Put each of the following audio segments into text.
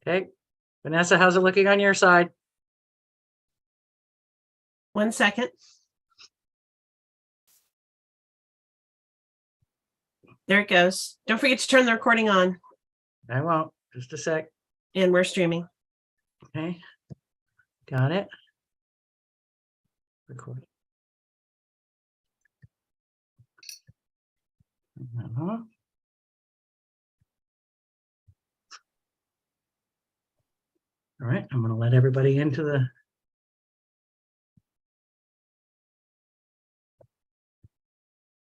Okay. Vanessa, how's it looking on your side? 1 second. There it goes. Don't forget to turn the recording on, I won't. Just a sec. and we're streaming. Okay. Got it. Record. Uh-huh. All right. I'm going to let everybody into the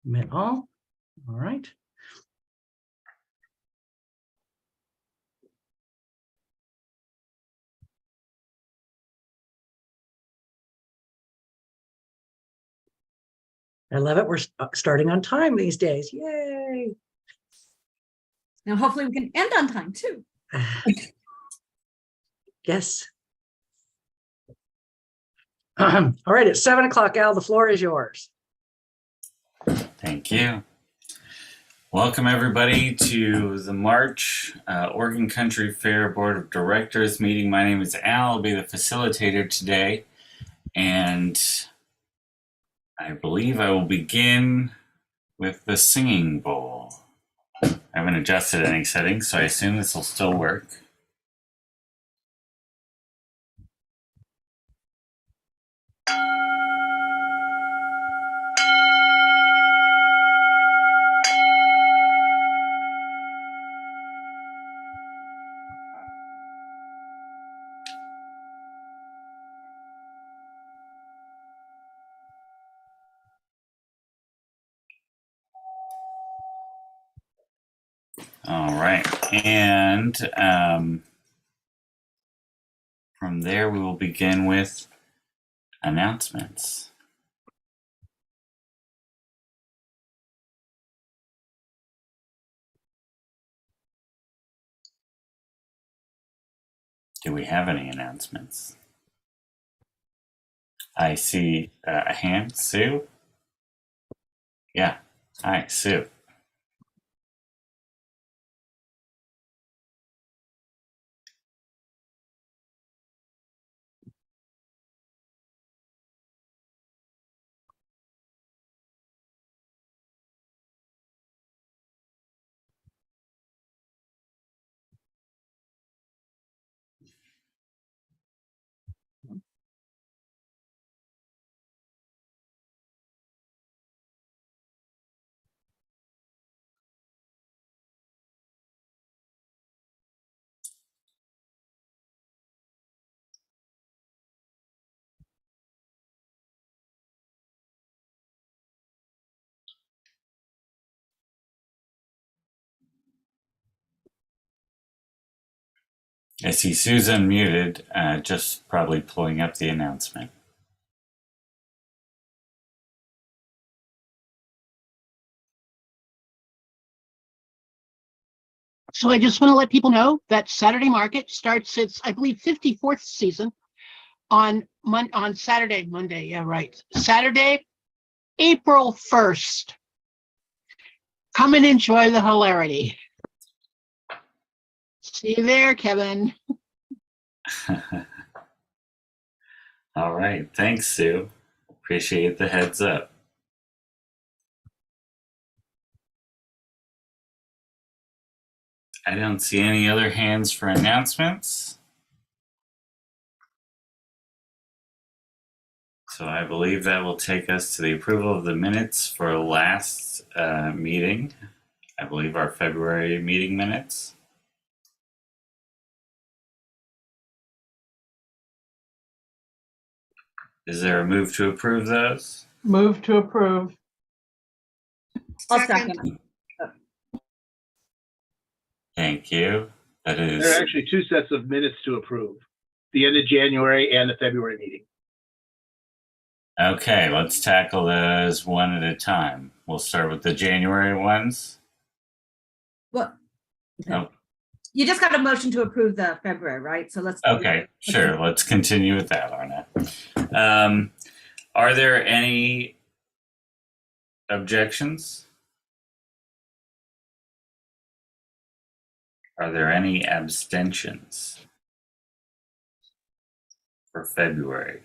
middle. All right. I love it. We're starting on time these days. Yay. Now, hopefully we can end on time too. Yes. All right. It's 7 o'clock. Al, the floor is yours. Thank you. Welcome everybody to the March Oregon Country Fair Board of Directors meeting. My name is Al. I'll be the facilitator today. And I believe I will begin with the singing bowl. I haven't adjusted any settings, so I assume this will still work. All right, and from there we will begin with announcements. Do we have any announcements? I see a hand. Sue? Yeah. Hi, Sue. I see Susan muted, just probably pulling up the announcement. So I just want to let people know that Saturday Market starts its, I believe, 54th season on Monday. Yeah, right. Saturday, April 1st. Come and enjoy the hilarity. See you there, Kevin. All right. Thanks, Sue. Appreciate the heads up. I don't see any other hands for announcements. So I believe that will take us to the approval of the minutes for last meeting. I believe our February meeting minutes. Is there a move to approve those? Move to approve. I'll second. Thank you. That is. There are actually two sets of minutes to approve, the end of January and the February meeting. Okay, let's tackle those one at a time. We'll start with the January ones. Well, okay. Oh, You just got a motion to approve the February, right? So let's. okay, sure. Let's continue with that, Arna. Are there any objections? Are there any abstentions? for February?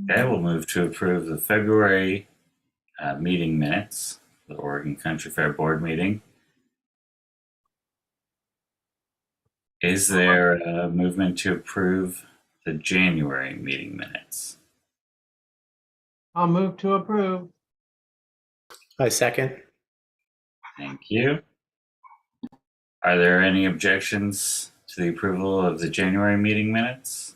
Okay, we'll move to approve the February meeting minutes, the Oregon Country Fair Board meeting. Is there a movement to approve the January meeting minutes? I'll move to approve. I second. Thank you. Are there any objections to the approval of the January meeting minutes?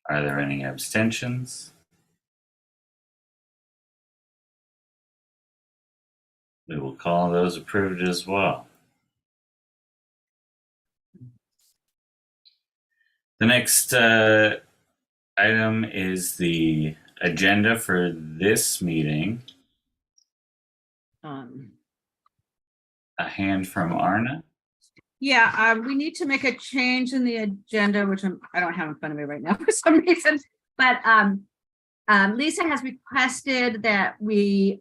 Are there any abstentions? We will call those approved as well. The next item is the agenda for this meeting. A hand from Arna. Yeah, we need to make a change in the agenda, which I don't have in front of me right now for some reason. But Lisa has requested that we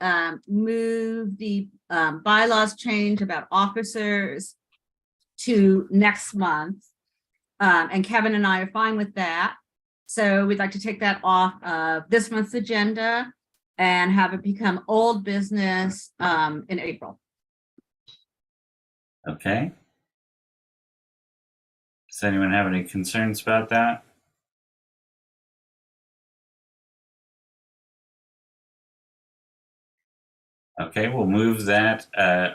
move the bylaws change about officers to next month. And Kevin and I are fine with that. So we'd like to take that off of this month's agenda and have it become old business in April. Okay. Does anyone have any concerns about that? Okay, we'll move that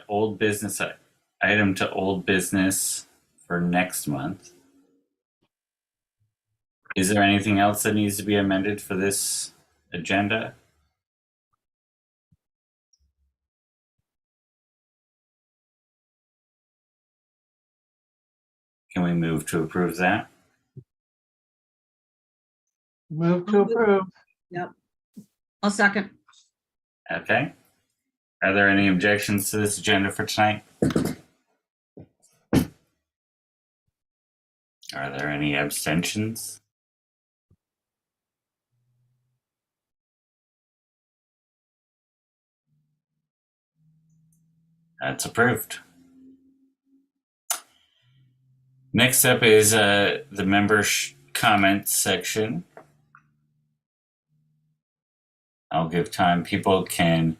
old business item to old business for next month. Is there anything else that needs to be amended for this agenda? Can we move to approve that? Move to approve. Yep. I'll second. Okay. Are there any objections to this agenda for tonight? Are there any abstentions? That's approved. Next up is the member comments section. I'll give time. People can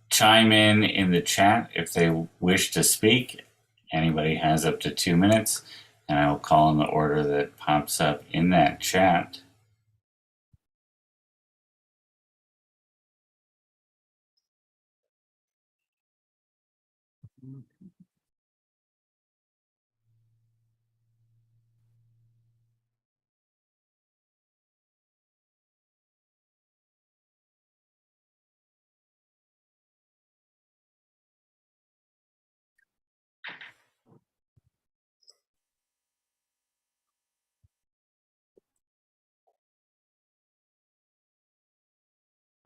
chime in the chat if they wish to speak. Anybody has up to 2 minutes, and I will call in the order that pops up in that chat.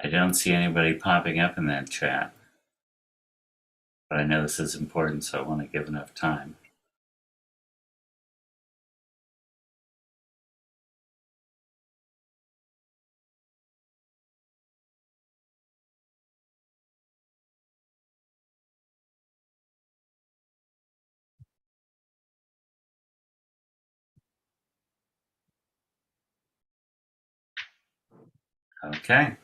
I don't see anybody popping up in that chat, but I know this is important, so I want to give enough time. Okay.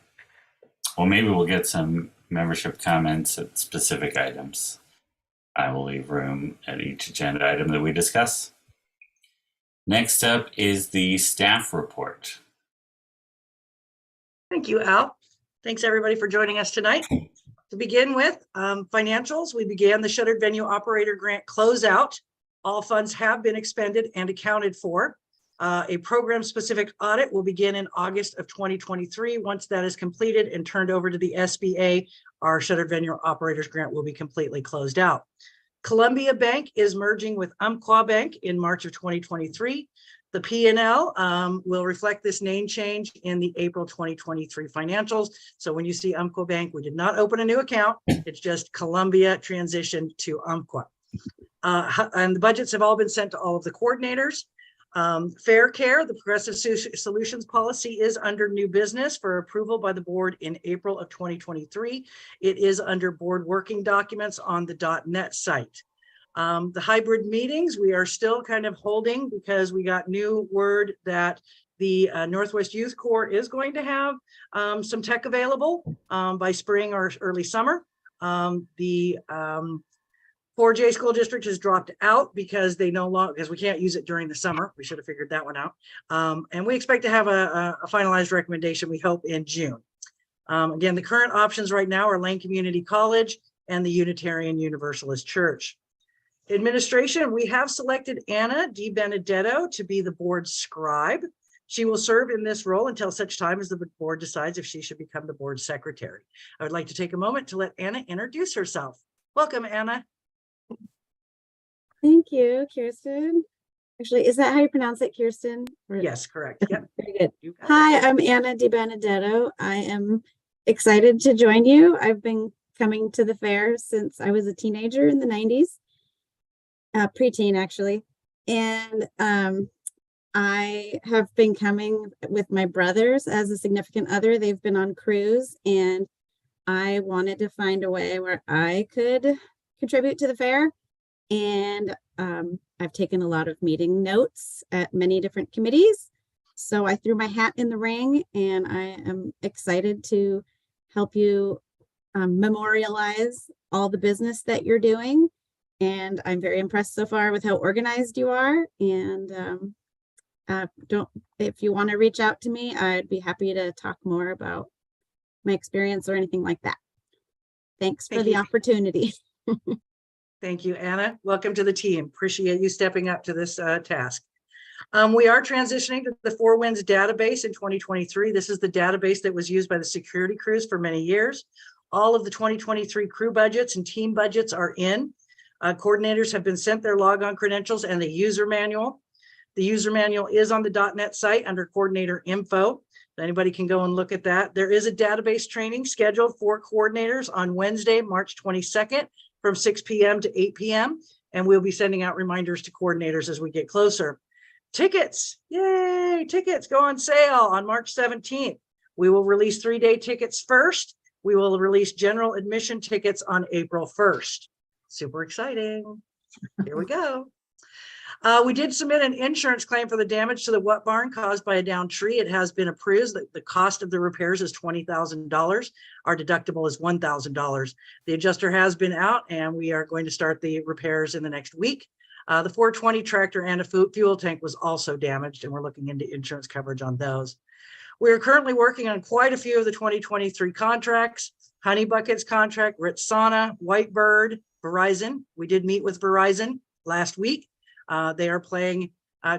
Well, maybe we'll get some membership comments at specific items. I will leave room at each agenda item that we discuss. Next up is the staff report. Thank you, Al. Thanks, everybody, for joining us tonight. To begin with, financials, we began the Shuttered Venue Operator Grant closeout. All funds have been expended and accounted for. A program-specific audit will begin in August of 2023. Once that is completed and turned over to the SBA, our Shuttered Venue Operators Grant will be completely closed out. Columbia Bank is merging with Umpqua Bank in March of 2023. The P&L will reflect this name change in the April 2023 financials. So when you see Umpqua Bank, we did not open a new account. It's just Columbia transitioned to Umpqua. And the budgets have all been sent to all of the coordinators. Fair Care, the Progressive Solutions Policy is under new business for approval by the board in April of 2023. It is under board working documents on the .net site. The hybrid meetings, we are still kind of holding because we got new word that the Northwest Youth Corps is going to have some tech available by spring or early summer. The 4J school district has dropped out because they no longer, because we can't use it during the summer. We should have figured that one out. And we expect to have a finalized recommendation, we hope, in June. Again, the current options right now are Lane Community College and the Unitarian Universalist Church. Administration, we have selected Anna DiBenedetto to be the board scribe. She will serve in this role until such time as the board decides if she should become the board secretary. I would like to take a moment to let Anna introduce herself. Welcome, Anna. Thank you, Kirsten. Actually, is that how you pronounce it, Kirsten? Yes, correct. Yep. Very good. You got it. Hi, I'm Anna DiBenedetto. I am excited to join you. I've been coming to the fair since I was a teenager in the 90s, preteen actually. And I have been coming with my brothers as a significant other. They've been on cruise, and I wanted to find a way where I could contribute to the fair. And I've taken a lot of meeting notes at many different committees. So I threw my hat in the ring, and I am excited to help you memorialize all the business that you're doing. And I'm very impressed so far with how organized you are. And if you want to reach out to me, I'd be happy to talk more about my experience or anything like that. Thanks for the opportunity. Thank you, Anna. Welcome to the team. Appreciate you stepping up to this task. We are transitioning to the Four Winds database in 2023. This is the database that was used by the security crews for many years. All of the 2023 crew budgets and team budgets are in. Coordinators have been sent their logon credentials and the user manual. The user manual is on the .net site under coordinator info. Anybody can go and look at that. There is a database training scheduled for coordinators on Wednesday, March 22nd from 6 p.m. to 8 p.m. And we'll be sending out reminders to coordinators as we get closer. Tickets, yay, tickets go on sale on March 17th. We will release 3-day tickets first. We will release general admission tickets on April 1st. Super exciting. Here we go. We did submit an insurance claim for the damage to the What Barn caused by a downed tree. It has been approved. The cost of the repairs is $20,000. Our deductible is $1,000. The adjuster has been out, and we are going to start the repairs in the next week. The 420 tractor and a fuel tank was also damaged, and we're looking into insurance coverage on those. We are currently working on quite a few of the 2023 contracts. Honey Buckets contract, Ritsana, Whitebird, Verizon. We did meet with Verizon last week. They are playing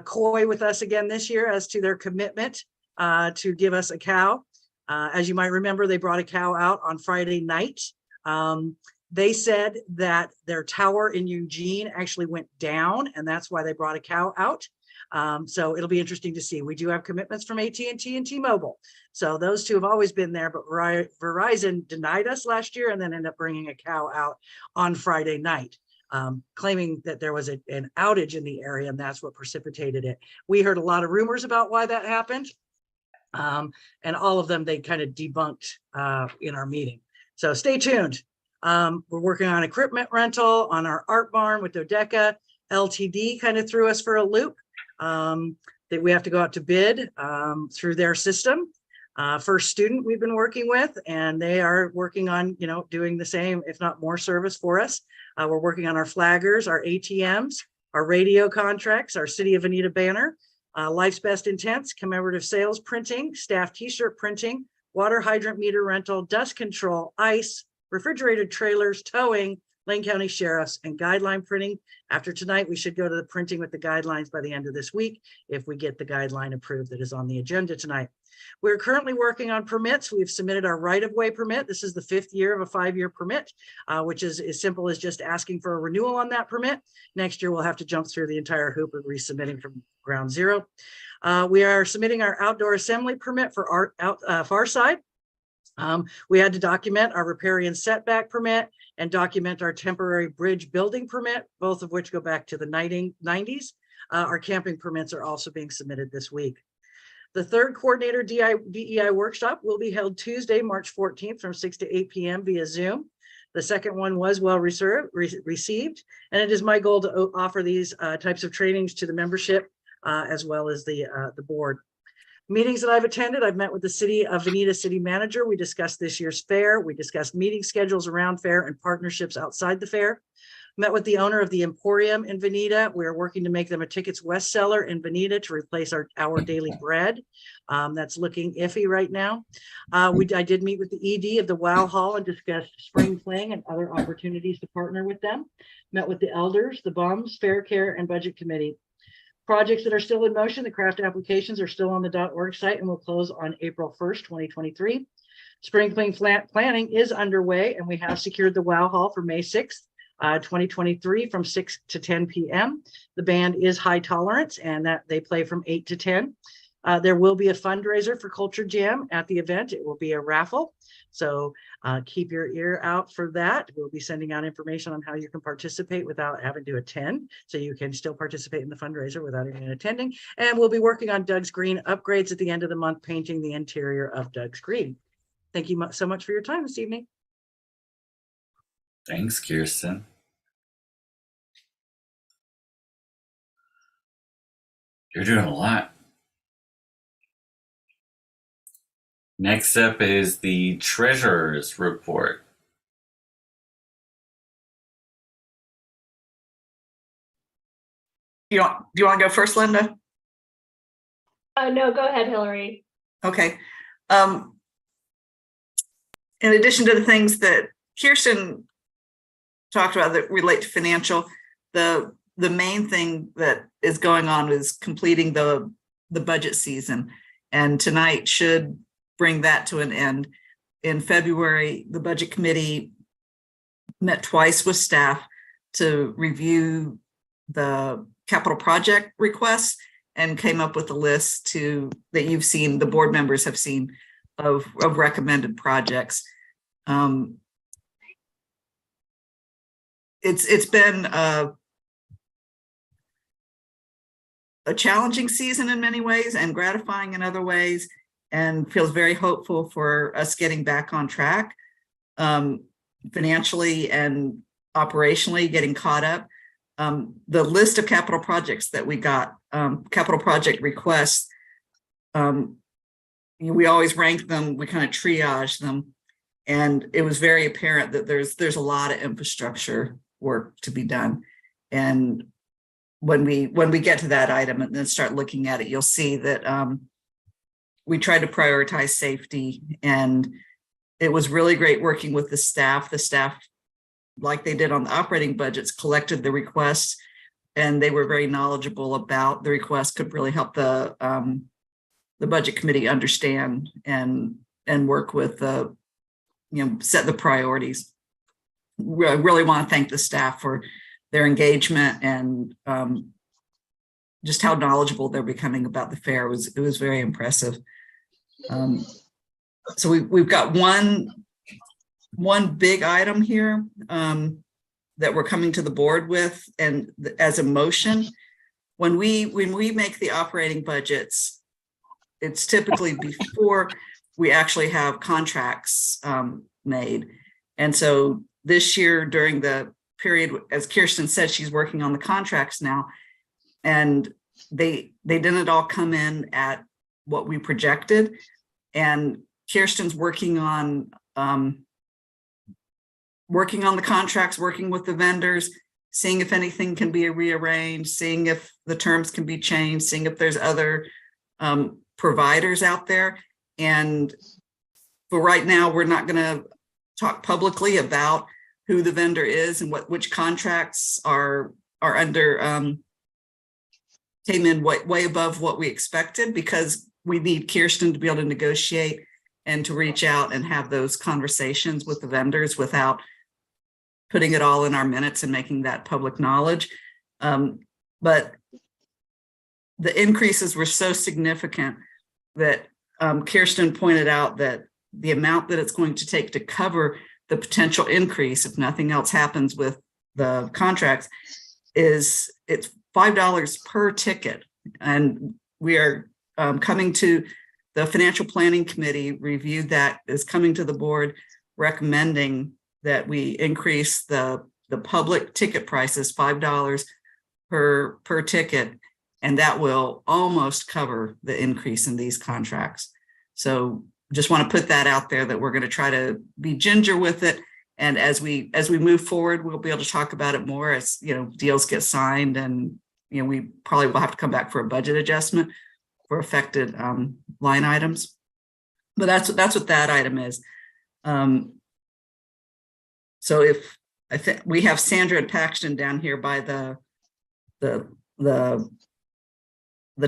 coy with us again this year as to their commitment to give us a cow. As you might remember, they brought a cow out on Friday night. They said that their tower in Eugene actually went down, and that's why they brought a cow out. So it'll be interesting to see. We do have commitments from AT&T and T-Mobile. So those two have always been there, but Verizon denied us last year and then ended up bringing a cow out on Friday night. Claiming that there was an outage in the area, and that's what precipitated it. We heard a lot of rumors about why that happened, and all of them they kind of debunked in our meeting. So stay tuned. We're working on equipment rental on our art barn with Dodeca. LTD kind of threw us for a loop. That we have to go out to bid through their system. First Student we've been working with, and they are working on, doing the same, if not more service for us. We're working on our flaggers, our ATMs, our radio contracts, our City of Anita banner, Life's Best Intents, commemorative sales printing, staff t-shirt printing, water hydrant meter rental, dust control, ice, refrigerated trailers, towing, Lane County Sheriff's, and guideline printing. After tonight, we should go to the printing with the guidelines by the end of this week if we get the guideline approved that is on the agenda tonight. We're currently working on permits. We've submitted our right-of-way permit. This is the 5th year of a 5-year permit, which is as simple as just asking for a renewal on that permit. Next year, we'll have to jump through the entire hoop of resubmitting from ground zero. We are submitting our outdoor assembly permit for Far Side. We had to document our riparian setback permit and document our temporary bridge building permit, both of which go back to the 90s. Our camping permits are also being submitted this week. The third coordinator DEI workshop will be held Tuesday, March 14th from 6 to 8 p.m. via Zoom. The second one was well received, and it is my goal to offer these types of trainings to the membership as well as the board. Meetings that I've attended, I've met with the City of Veneta City Manager. We discussed this year's fair. We discussed meeting schedules around fair and partnerships outside the fair. Met with the owner of the Emporium in Veneta. We're working to make them a Tickets West seller in Veneta to replace our daily bread. That's looking iffy right now. I did meet with the ED of the Wow Hall and discussed spring playing and other opportunities to partner with them. Met with the elders, the bums, fair care, and budget committee. Projects that are still in motion, the craft applications are still on the .org site and will close on April 1st, 2023. Spring clean planning is underway, and we have secured the Wow Hall for May 6th. 2023 from 6 to 10 p.m. The band is High Tolerance, and that they play from 8 to 10. There will be a fundraiser for Culture Jam at the event. It will be a raffle. So keep your ear out for that. We'll be sending out information on how you can participate without having to attend. So you can still participate in the fundraiser without even attending. And we'll be working on Doug's Green upgrades at the end of the month, painting the interior of Doug's Green. Thank you so much for your time this evening. Thanks, Kirsten. You're doing a lot. Next up is the treasurer's report. Do you want to go first, Linda? No, go ahead, Hillary. Okay. In addition to the things that Kirsten talked about that relate to financial, the main thing that is going on is completing the budget season, and tonight should bring that to an end. In February, the budget committee met twice with staff to review the capital project requests and came up with a list that you've seen, the board members have seen, of recommended projects. It's been a challenging season in many ways and gratifying in other ways, and feels very hopeful for us getting back on track financially and operationally, getting caught up. The list of capital projects that we got, capital project requests, we always rank them, we kind of triage them, and it was very apparent that there's a lot of infrastructure work to be done. And when we get to that item and then start looking at it, you'll see that we tried to prioritize safety, and it was really great working with the staff. The staff, like they did on the operating budgets, collected the requests, and they were very knowledgeable about the requests, could really help the budget committee understand and work with set the priorities. I really want to thank the staff for their engagement and just how knowledgeable they're becoming about the fair. It was very impressive. So we've got one big item here that we're coming to the board with, and as a motion. When we make the operating budgets, it's typically before we actually have contracts made. And so this year, during the period, as Kirsten said, she's working on the contracts now, and they didn't all come in at what we projected. And Kirsten's working on the contracts, working with the vendors, seeing if anything can be rearranged, seeing if the terms can be changed, seeing if there's other providers out there. And for right now, we're not going to talk publicly about who the vendor is and which contracts are under came in way above what we expected, because we need Kirsten to be able to negotiate and to reach out and have those conversations with the vendors without putting it all in our minutes and making that public knowledge. But the increases were so significant that Kirsten pointed out that the amount that it's going to take to cover the potential increase, if nothing else happens with the contracts, it's $5 per ticket. And we are coming to the Financial Planning Committee reviewed that, is coming to the board recommending that we increase the public ticket prices $5 per ticket, and that will almost cover the increase in these contracts. So just want to put that out there that we're going to try to be ginger with it. And as we move forward, we'll be able to talk about it more as, you know, deals get signed, and, you know, we probably will have to come back for a budget adjustment for affected line items. But that's what that item is. So if I think we have Sandra and Paxton down here by the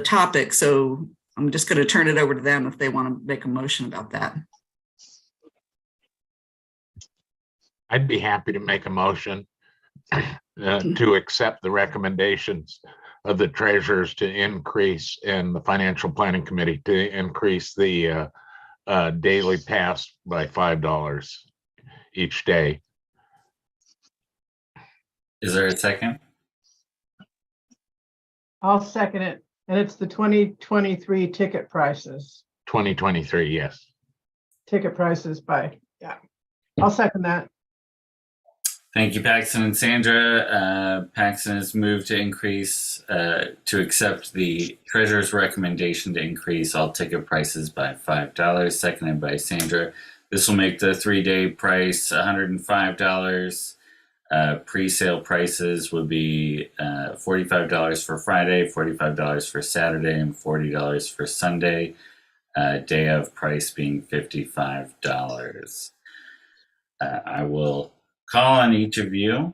topic, so I'm just going to turn it over to them if they want to make a motion about that. I'd be happy to make a motion to accept the recommendations of the treasurers to increase, in the Financial Planning Committee, to increase the daily pass by $5 each day. Is there a second? I'll second it. And it's the 2023 ticket prices. 2023, yes. Ticket prices by, yeah. I'll second that. Thank you, Paxton and Sandra. Paxton has moved to increase, to accept the treasurer's recommendation to increase all ticket prices by $5, seconded by Sandra. This will make the 3-day price $105. Pre-sale prices would be $45 for Friday, $45 for Saturday, and $40 for Sunday. Day of price being $55. I will call on each of you.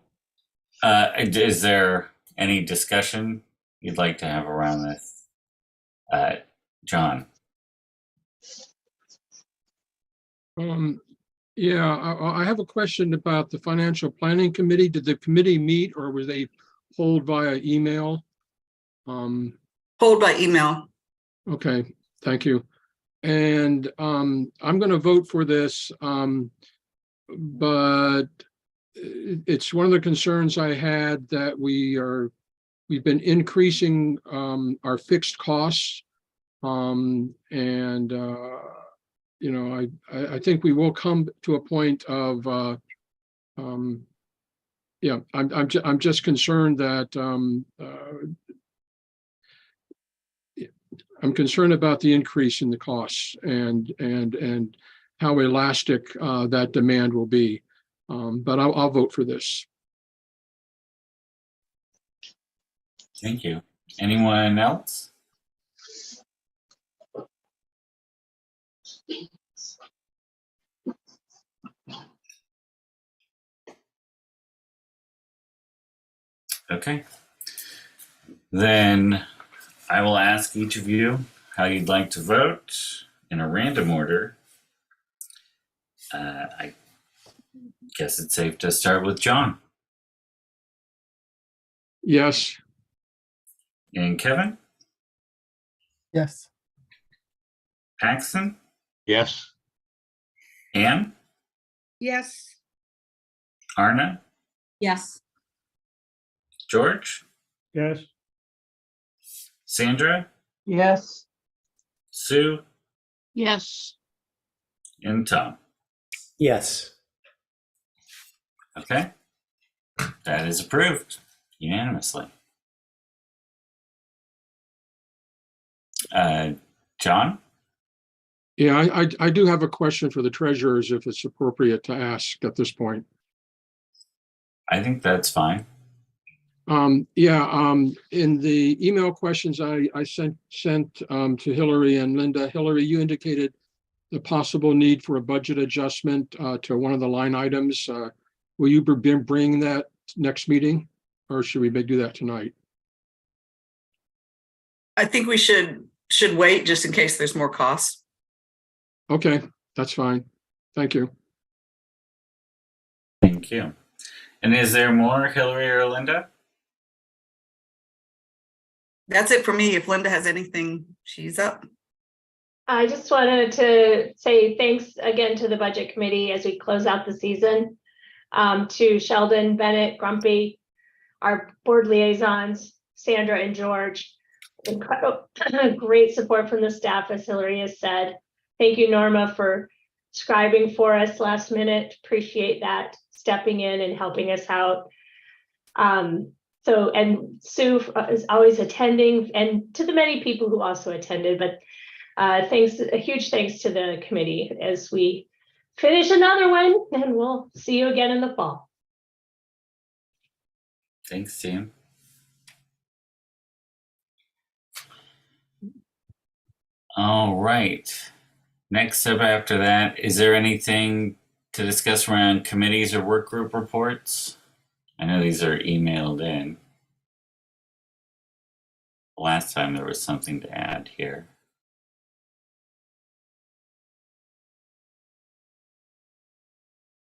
Is there any discussion you'd like to have around this? John? Yeah, I have a question about the Financial Planning Committee. Did the committee meet, or were they polled via email? Polled by email. Okay, thank you. And I'm going to vote for this, but it's one of the concerns I had that we've been increasing our fixed costs, and you know, I think we will come to a point of yeah, I'm just concerned that I'm concerned about the increase in the costs and how elastic that demand will be. But I'll vote for this. Thank you. Anyone else? Okay. Then I will ask each of you how you'd like to vote in a random order. I guess it's safe to start with John. Yes. And Kevin? Yes. Paxton? Yes. Anne? Yes. Arna? Yes. George? Yes. Sandra? Yes. Sue? Yes. And Tom? Yes. Okay. That is approved unanimously. John? Yeah, I do have a question for the treasurers if it's appropriate to ask at this point. I think that's fine. In the email questions I sent to Hillary and Linda, Hillary, you indicated the possible need for a budget adjustment to one of the line items. Will you be bringing that next meeting, or should we do that tonight? I think we should wait just in case there's more costs. Okay, that's fine. Thank you. Thank you. And is there more, Hillary or Linda? That's it for me. If Linda has anything, she's up. I just wanted to say thanks again to the Budget Committee as we close out the season, to Sheldon, Bennett, Grumpy, our board liaisons, Sandra and George. Incredible, great support from the staff, as Hillary has said. Thank you, Norma, for scribing for us last minute. Appreciate that, stepping in and helping us out. And Sue is always attending, and to the many people who also attended, but a huge thanks to the committee as we finish another one, and we'll see you again in the fall. Thanks, Sam. All right. Next up after that, is there anything to discuss around committees or work group reports? I know these are emailed in. Last time there was something to add here.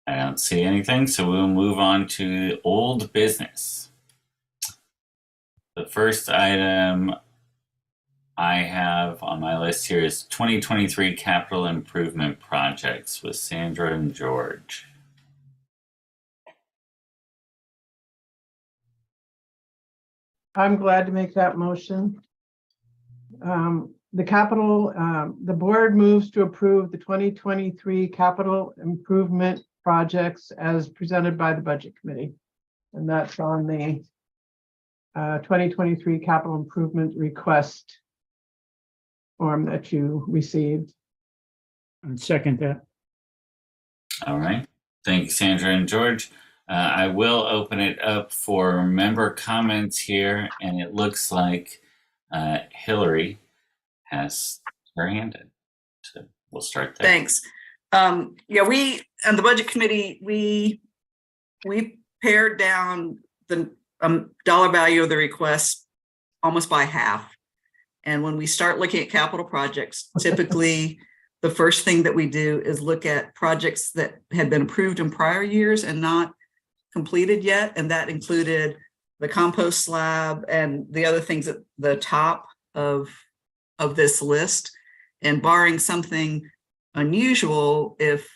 I don't see anything, so we'll move on to old business. The first item I have on my list here is 2023 capital improvement projects with Sandra and George. I'm glad to make that motion. The board moves to approve the 2023 capital improvement projects as presented by the budget committee. And that's on the 2023 capital improvement request form that you received. I'd second that. All right. Thank you, Sandra and George. I will open it up for member comments here, and it looks like Hillary has her hand in. So we'll start there. Thanks. We and the budget committee, we pared down the dollar value of the request almost by half. And when we start looking at capital projects, typically the first thing that we do is look at projects that had been approved in prior years and not completed yet. And that included the compost slab and the other things at the top of this list. And barring something unusual, if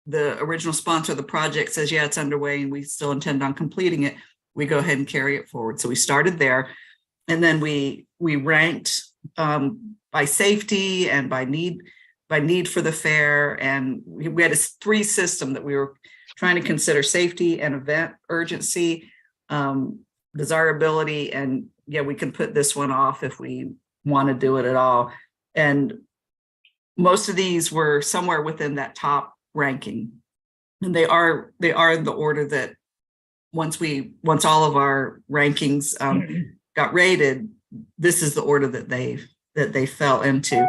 the original sponsor of the project says, yeah, it's underway and we still intend on completing it, we go ahead and carry it forward. So we started there. And then we ranked by safety and by need for the fair. And we had a 3 system that we were trying to consider: safety and event urgency, desirability, and yeah, we can put this one off if we want to do it at all. And most of these were somewhere within that top ranking. And they are in the order that once all of our rankings got rated, this is the order that they fell into.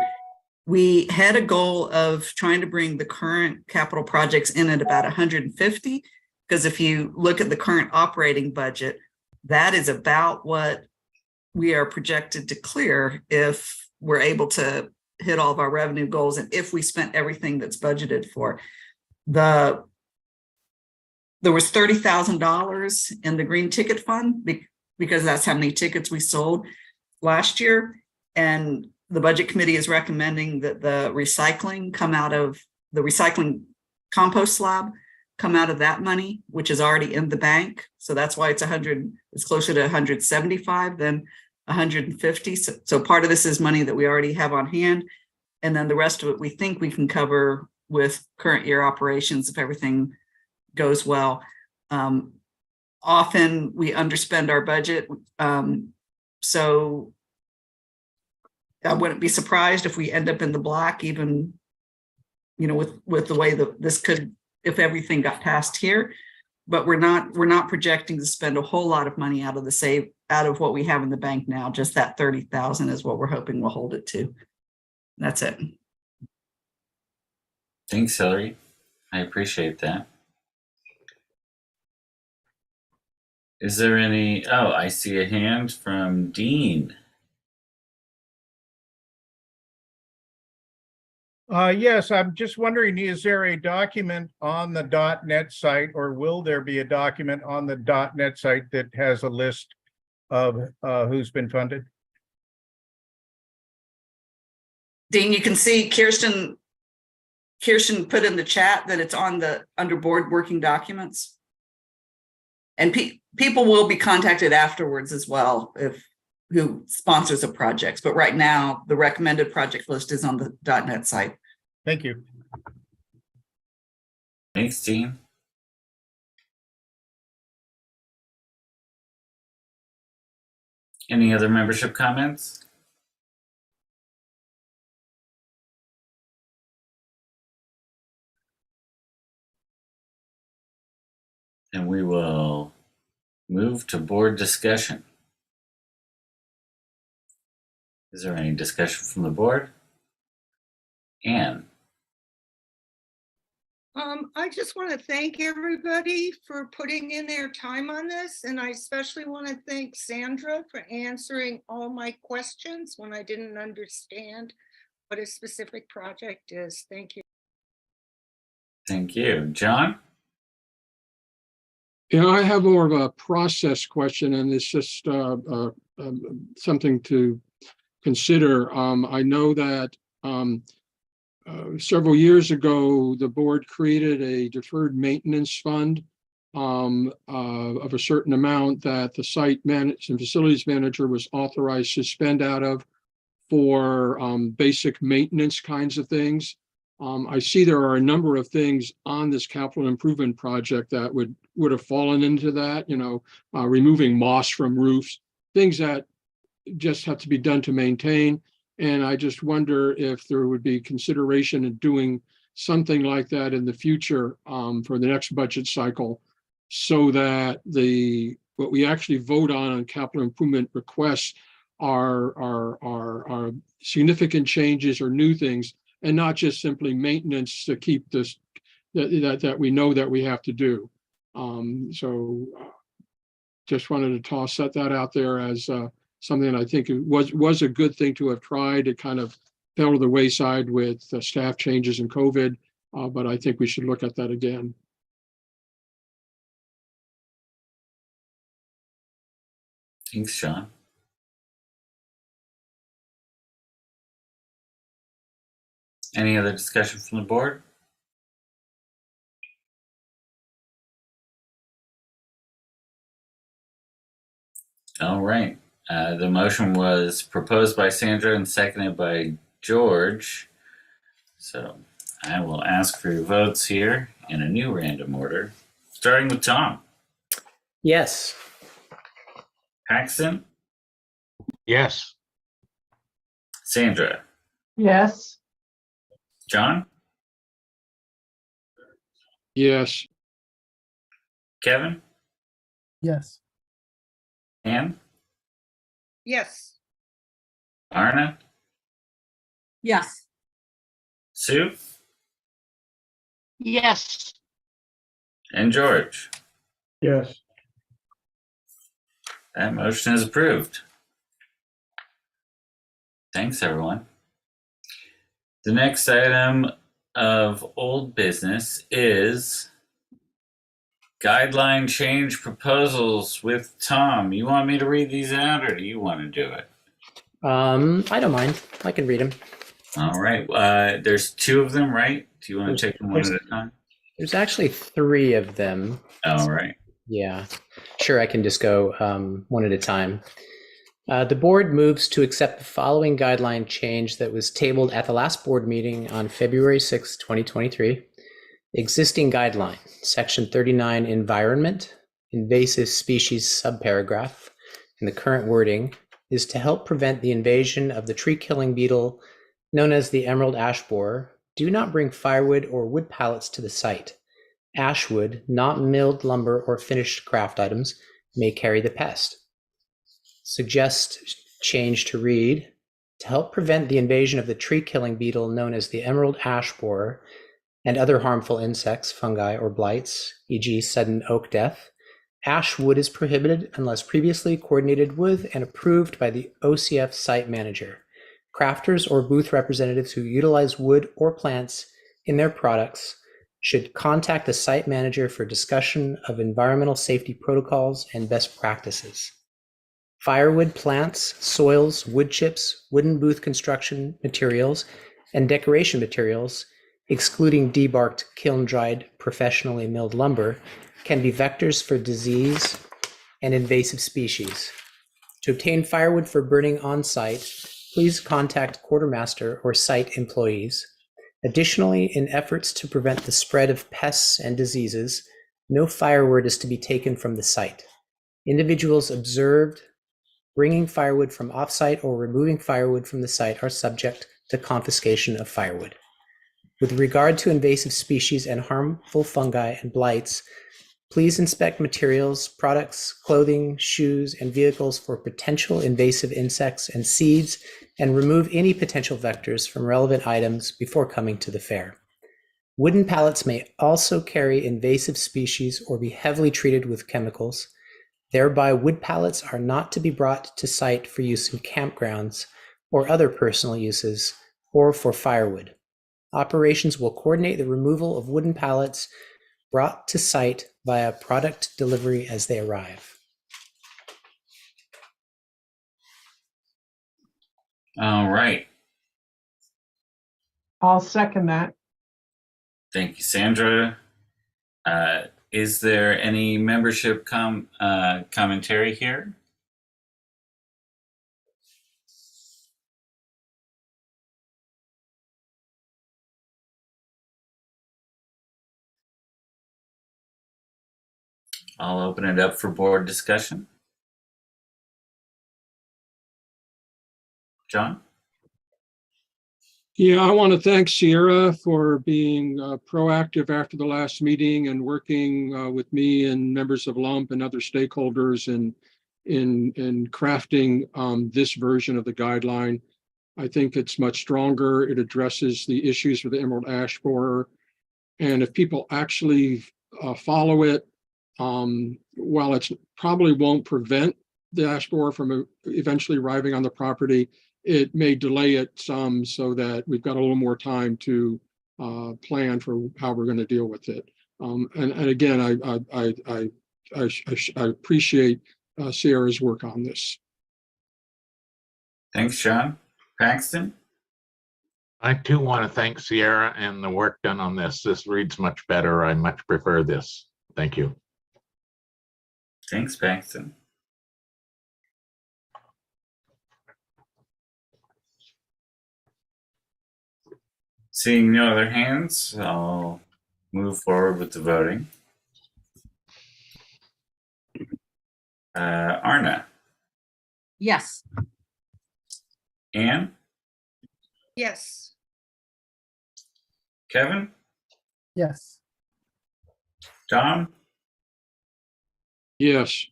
We had a goal of trying to bring the current capital projects in at about 150, because if you look at the current operating budget, that is about what we are projected to clear if we're able to hit all of our revenue goals and if we spent everything that's budgeted for. There was $30,000 in the green ticket fund because that's how many tickets we sold last year. And the budget committee is recommending that the recycling compost slab come out of that money, which is already in the bank. So that's why it's closer to 175 than 150. So part of this is money that we already have on hand. And then the rest of it, we think we can cover with current year operations if everything goes well. Often we underspend our budget. So I wouldn't be surprised if we end up in the black, even, with the way that this could, if everything got passed here. But we're not projecting to spend a whole lot of money out of what we have in the bank now. Just that 30,000 is what we're hoping we'll hold it to. That's it. Thanks, Hillary. I appreciate that. Is there any? Oh, I see a hand from Dean. Yes, I'm just wondering, is there a document on the .NET site, or will there be a document on the .NET site that has a list of who's been funded? Dean, you can see Kirsten put in the chat that it's on the under board working documents. And people will be contacted afterwards as well who sponsors the projects. But right now, the recommended project list is on the .NET site. Thank you. Thanks, Dean. Any other membership comments? And we will move to board discussion. Is there any discussion from the board? Anne? I just want to thank everybody for putting in their time on this, and I especially want to thank Sandra for answering all my questions when I didn't understand what a specific project is. Thank you. Thank you. John? Yeah, I have more of a process question, and it's just something to consider. I know that several years ago, the board created a deferred maintenance fund of a certain amount that the site manager and facilities manager was authorized to spend out of for basic maintenance kinds of things. I see there are a number of things on this capital improvement project that would have fallen into that, removing moss from roofs, things that just have to be done to maintain. And I just wonder if there would be consideration in doing something like that in the future for the next budget cycle, so that what we actually vote on capital improvement requests are significant changes or new things, and not just simply maintenance to keep this that we know that we have to do. So just wanted to toss that out there as something that I think it was a good thing to have tried. It kind of fell to the wayside with staff changes and COVID, but I think we should look at that again. Thanks, Sean. Any other discussion from the board? All right. The motion was proposed by Sandra and seconded by George. So I will ask for your votes here in a new random order, starting with Tom. Yes. Paxton? Yes. Sandra? Yes. John? Yes. Kevin? Yes. Ann? Yes. Arna? Yes. Sue? Yes. And George? Yes. That motion is approved. Thanks, everyone. The next item of old business is guideline change proposals with Tom. You want me to read these out, or do you want to do it? I don't mind. I can read them. All right. There's two of them, right? Do you want to take them one at a time? There's actually 3 of them. All right. Yeah, sure. I can just go one at a time. The board moves to accept the following guideline change that was tabled at the last board meeting on February 6, 2023. Existing guideline, section 39, environment, invasive species subparagraph, and the current wording is to help prevent the invasion of the tree-killing beetle known as the emerald ash borer. Do not bring firewood or wood pallets to the site. Ash wood, not milled lumber or finished craft items, may carry the pest. Suggest change to read, to help prevent the invasion of the tree-killing beetle known as the emerald ash borer and other harmful insects, fungi, or blights, e.g. sudden oak death. Ash wood is prohibited unless previously coordinated with and approved by the OCF site manager. Crafters or booth representatives who utilize wood or plants in their products should contact the site manager for discussion of environmental safety protocols and best practices. Firewood, plants, soils, wood chips, wooden booth construction materials, and decoration materials, excluding debarked, kiln-dried, professionally milled lumber, can be vectors for disease and invasive species. To obtain firewood for burning on site, please contact quartermaster or site employees. Additionally, in efforts to prevent the spread of pests and diseases, no firewood is to be taken from the site. Individuals observed bringing firewood from off-site or removing firewood from the site are subject to confiscation of firewood. With regard to invasive species and harmful fungi and blights, please inspect materials, products, clothing, shoes, and vehicles for potential invasive insects and seeds, and remove any potential vectors from relevant items before coming to the fair. Wooden pallets may also carry invasive species or be heavily treated with chemicals. Thereby, wood pallets are not to be brought to site for use in campgrounds or other personal uses or for firewood. Operations will coordinate the removal of wooden pallets brought to site via product delivery as they arrive. All right. I'll second that. Thank you, Sandra. Is there any membership commentary here? I'll open it up for board discussion. John? Yeah, I want to thank Sierra for being proactive after the last meeting and working with me and members of LUMP and other stakeholders in crafting this version of the guideline. I think it's much stronger. It addresses the issues with the emerald ash borer. And if people actually follow it, while it probably won't prevent the ash borer from eventually arriving on the property, it may delay it some so that we've got a little more time to plan for how we're going to deal with it. And again, I appreciate Sierra's work on this. Thanks, John. Paxton? I too want to thank Sierra and the work done on this. This reads much better. I much prefer this. Thank you. Thanks, Paxton. Seeing no other hands, I'll move forward with the voting. Arna? Yes. Anne? Yes. Kevin? Yes. Tom? Yes.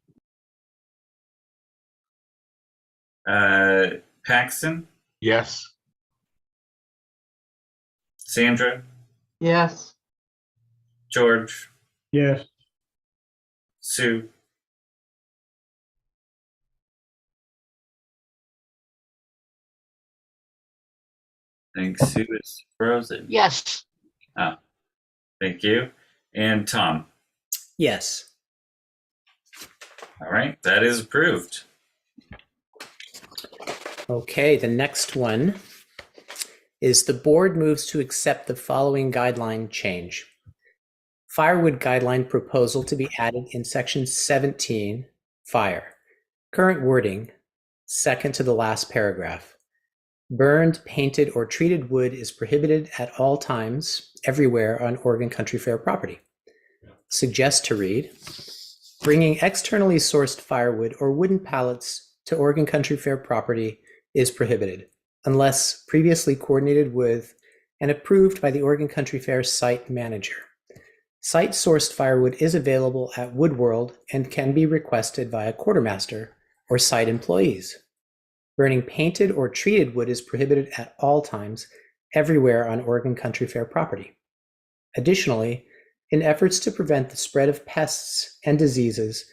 Paxton? Yes. Sandra? Yes. George? Yes. Sue? I think Sue is frozen. Yes. Oh, thank you. And Tom? Yes. All right, that is approved. Okay, the next one is the board moves to accept the following guideline change. Firewood guideline proposal to be added in section 17, fire. Current wording, second to the last paragraph. Burned, painted, or treated wood is prohibited at all times, everywhere on Oregon Country Fair property. Suggest to read, bringing externally sourced firewood or wooden pallets to Oregon Country Fair property is prohibited, unless previously coordinated with and approved by the Oregon Country Fair site manager. Site-sourced firewood is available at Woodworld and can be requested via quartermaster or site employees. Burning painted or treated wood is prohibited at all times, everywhere on Oregon Country Fair property. Additionally, in efforts to prevent the spread of pests and diseases,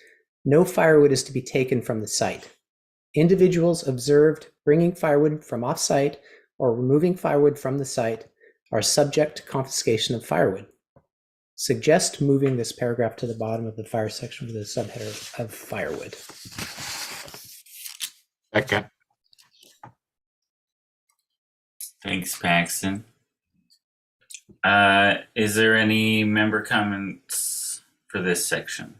no firewood is to be taken from the site. Individuals observed bringing firewood from off-site or removing firewood from the site are subject to confiscation of firewood. Suggest moving this paragraph to the bottom of the fire section with a subheader of firewood. Second. Thanks, Paxton. Is there any member comments for this section?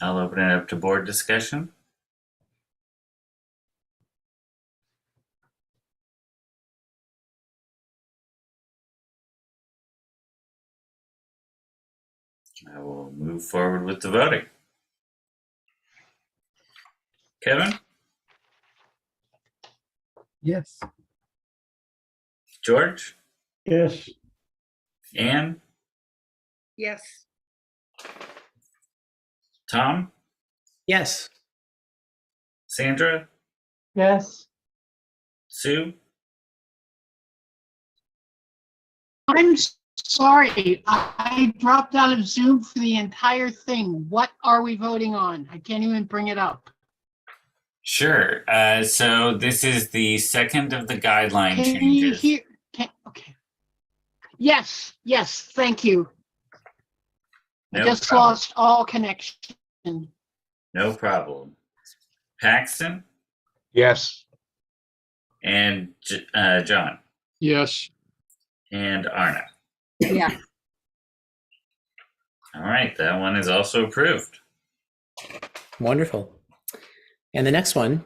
I'll open it up to board discussion. I will move forward with the voting. Kevin, Yes. George, Yes. Anne, Yes. Tom, Yes. Sandra, Yes. Sue, I'm sorry, I dropped out of Zoom for the entire thing. What are we voting on? I can't even bring it up. Sure. So this is the second of the guideline Can you changes. hear? Okay. Yes, thank you. I No just problem. lost all connection. No problem. Paxton Yes. and John Yes. and Arna. Yeah. All right, that one is also approved. Wonderful. And the next one,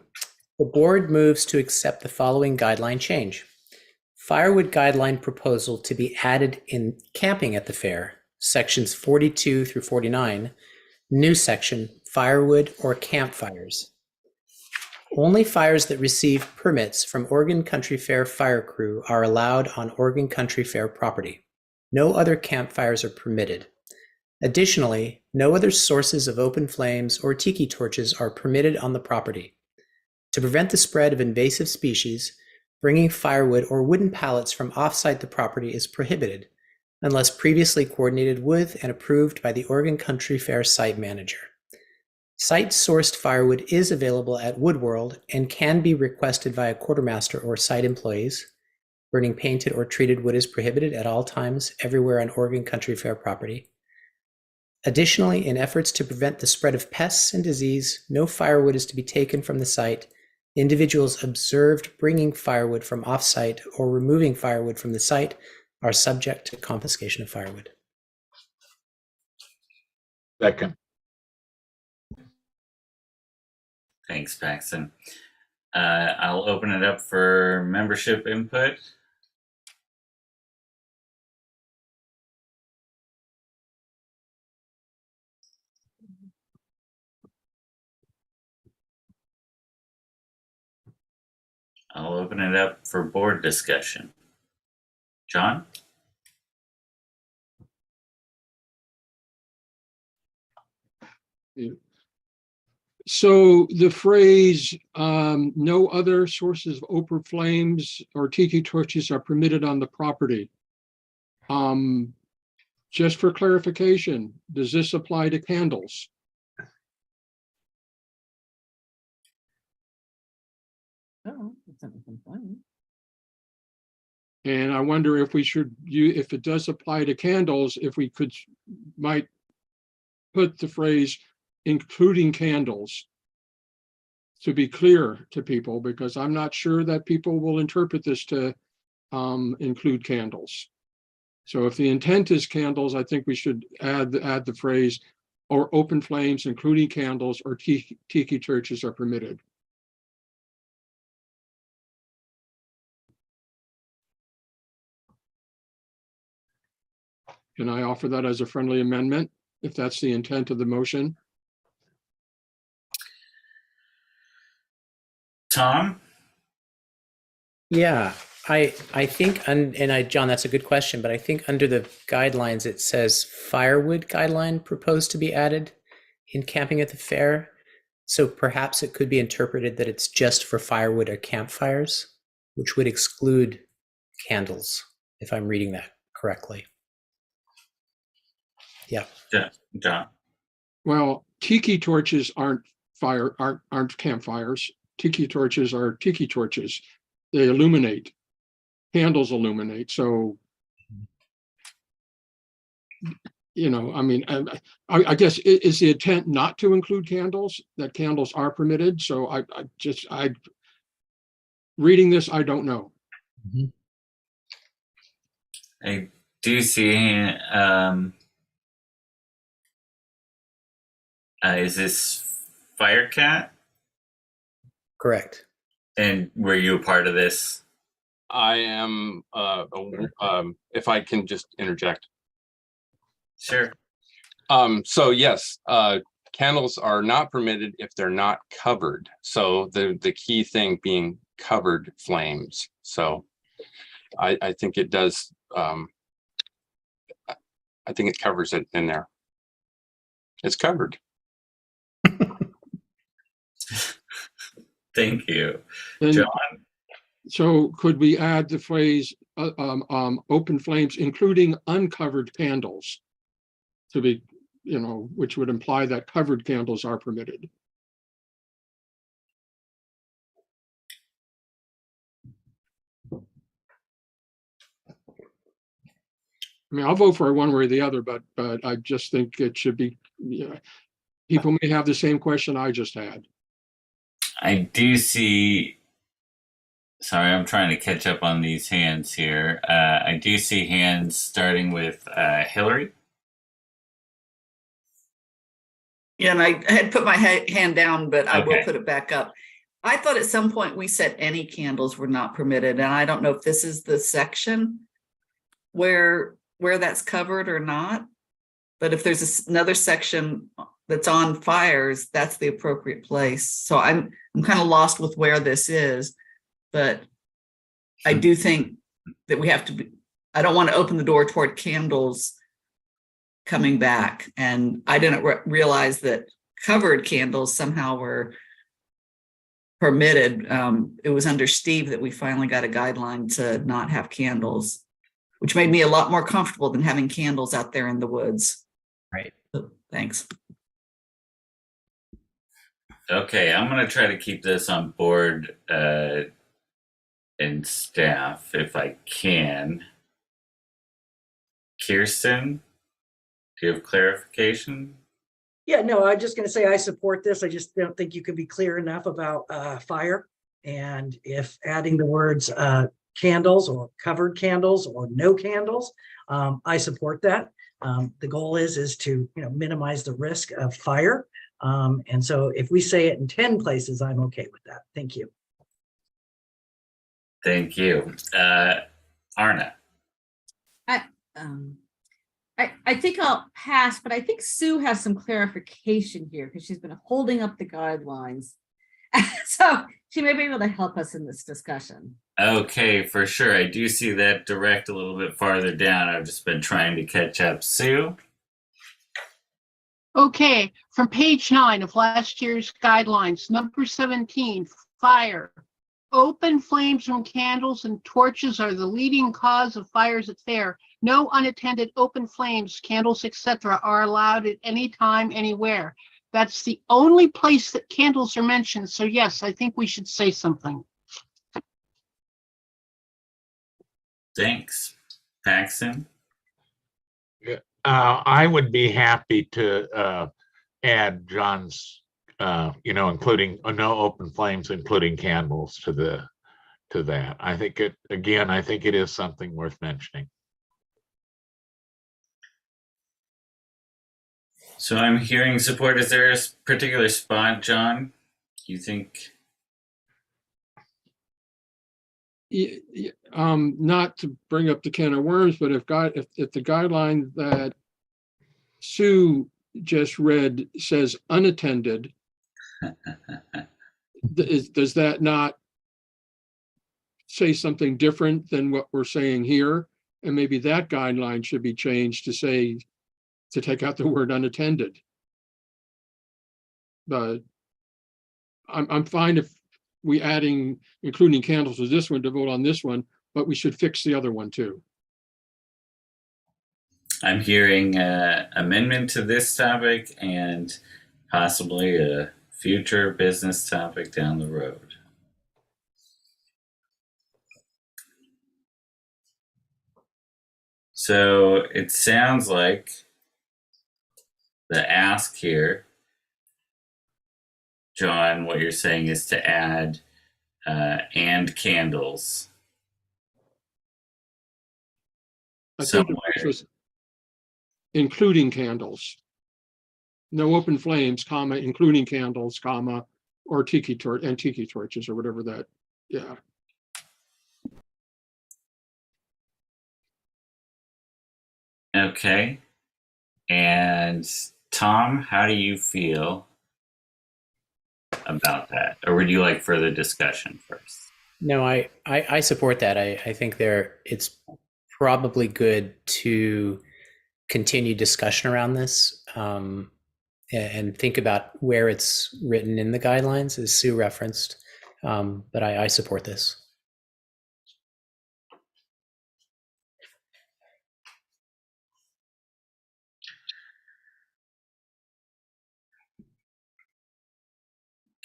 the board moves to accept the following guideline change. Firewood guideline proposal to be added in camping at the fair, sections 42 through 49, new section, firewood or campfires. Only fires that receive permits from Oregon Country Fair fire crew are allowed on Oregon Country Fair property. No other campfires are permitted. Additionally, no other sources of open flames or tiki torches are permitted on the property. To prevent the spread of invasive species, bringing firewood or wooden pallets from off-site the property is prohibited unless previously coordinated with and approved by the Oregon Country Fair site manager. Site-sourced firewood is available at Wood World and can be requested via quartermaster or site employees. Burning painted or treated wood is prohibited at all times everywhere on Oregon Country Fair property. Additionally, in efforts to prevent the spread of pests and disease, no firewood is to be taken from the site. Individuals observed bringing firewood from off-site or removing firewood from the site are subject to confiscation of firewood. Second. Thanks, Paxton. I'll open it up for membership input. I'll open it up for board discussion. John? So the phrase, no other sources of open flames or tiki torches are permitted on the property. Just for clarification, does this apply to candles? Oh, that's something funny. And I wonder if we should, if it does apply to candles, if we might put the phrase including candles to be clear to people, because I'm not sure that people will interpret this to include candles. So if the intent is candles, I think we should add the phrase or open flames, including candles or tiki torches are permitted. Can I offer that as a friendly amendment, if that's the intent of the motion? Tom? Yeah, I think, John, that's a good question, but I think under the guidelines, it says firewood guideline proposed to be added in camping at the fair. So perhaps it could be interpreted that it's just for firewood or campfires, which would exclude candles, if I'm reading that correctly. Yeah. John. Well, tiki torches aren't campfires. Tiki torches are tiki torches. They illuminate. Candles illuminate. So, you know, I mean, I guess is the intent not to include candles, that candles are permitted. So I reading this, I don't know. Mm-hmm. I do see Is this Firecat? Correct. And were you a part of this? I am, if I can just interject. Sure. So yes, candles are not permitted if they're not covered. So the key thing being covered flames. So I think it does, I think it covers it in there. It's covered. Thank you. And John? so could we add the phrase, open flames, including uncovered candles? To be, which would imply that covered candles are permitted. I mean, I'll vote for one way or the other, but I just think it should be, people may have the same question I just had. I do see. Sorry, I'm trying to catch up on these hands here. I do see hands starting with Hillary. Yeah, and I had put my hand down, but I will Okay. put it back up. I thought at some point we said any candles were not permitted, and I don't know if this is the section where that's covered or not. But if there's another section that's on fires, that's the appropriate place. So I'm kind of lost with where this is, but I do think that we have to be, I don't want to open the door toward candles coming back. And I didn't realize that covered candles somehow were permitted. It was under Steve that we finally got a guideline to not have candles, which made me a lot more comfortable than having candles out there in the woods. Right. So, thanks. Okay, I'm going to try to keep this on board and staff if I can. Kirsten, do you have clarification? Yeah, no, I'm just gonna say I support this. I just don't think you can be clear enough about fire. And if adding the words candles or covered candles or no candles, I support that. The goal is to minimize the risk of fire. And so if we say it in 10 places, I'm okay with that. Thank you. Thank you. Arna. I think I'll pass, but I think Sue has some clarification here because she's been holding up the guidelines. So she may be able to help us in this discussion. Okay, for sure. I do see that direct a little bit farther down. I've just been trying to catch up. Sue? Okay, from page 9 of last year's guidelines, number 17, fire. Open flames from candles and torches are the leading cause of fires at fair. No unattended open flames, candles, etc. are allowed at any time, anywhere. That's the only place that candles are mentioned. So yes, I think we should say something. Thanks. Paxton? I would be happy to add John's, including no open flames, including candles to that. I think it is something worth mentioning. So I'm hearing support. Is there a particular spot, John, you think? Not to bring up the can of worms, but if the guideline that Sue just read says unattended, does that not say something different than what we're saying here? And maybe that guideline should be changed to take out the word unattended. But I'm fine if we including candles to this one to vote on this one, but we should fix the other one too. I'm hearing amendment to this topic and possibly a future business topic down the road. So it sounds like the ask here, John, what you're saying is to add and candles. I think it was including candles. no open flames, comma, including candles, comma, or tiki torches or whatever that, yeah. Okay. And Tom, how do you feel about that? Or would you like further discussion first? No, I support that. I think it's probably good to continue discussion around this and think about where it's written in the guidelines, as Sue referenced. But I support this.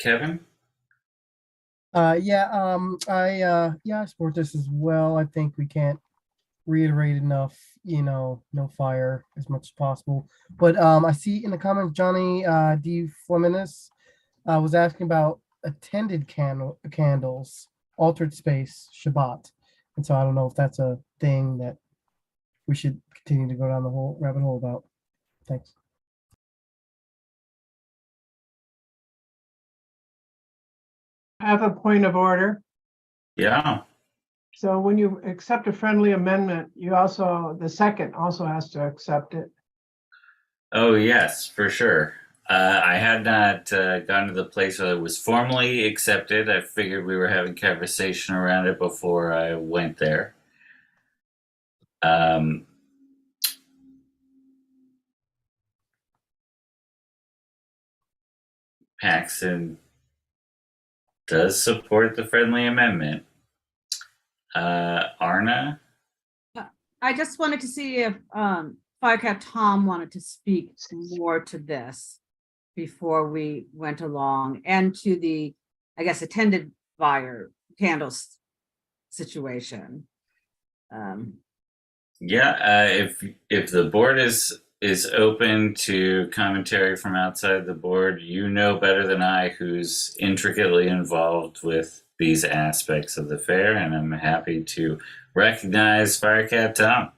Kevin? I support this as well. I think we can't reiterate enough, no fire as much as possible. But I see in the comments, Johnny D. Fleminus was asking about attended candles, altered space, Shabbat. And so I don't know if that's a thing that we should continue to go down the whole rabbit hole about. Thanks. I have a point of order. Yeah. So when you accept a friendly amendment, the second also has to accept it. Oh, yes, for sure. I had not gotten to the place where it was formally accepted. I figured we were having conversation around it before I went there. Paxton does support the friendly amendment. Arna? I just wanted to see if Firecat Tom wanted to speak more to this before we went along, and to the, I guess, attended fire candles situation. If the board is open to commentary from outside the board, you know better than I who's intricately involved with these aspects of the fair, and I'm happy to recognize Firecat Tom.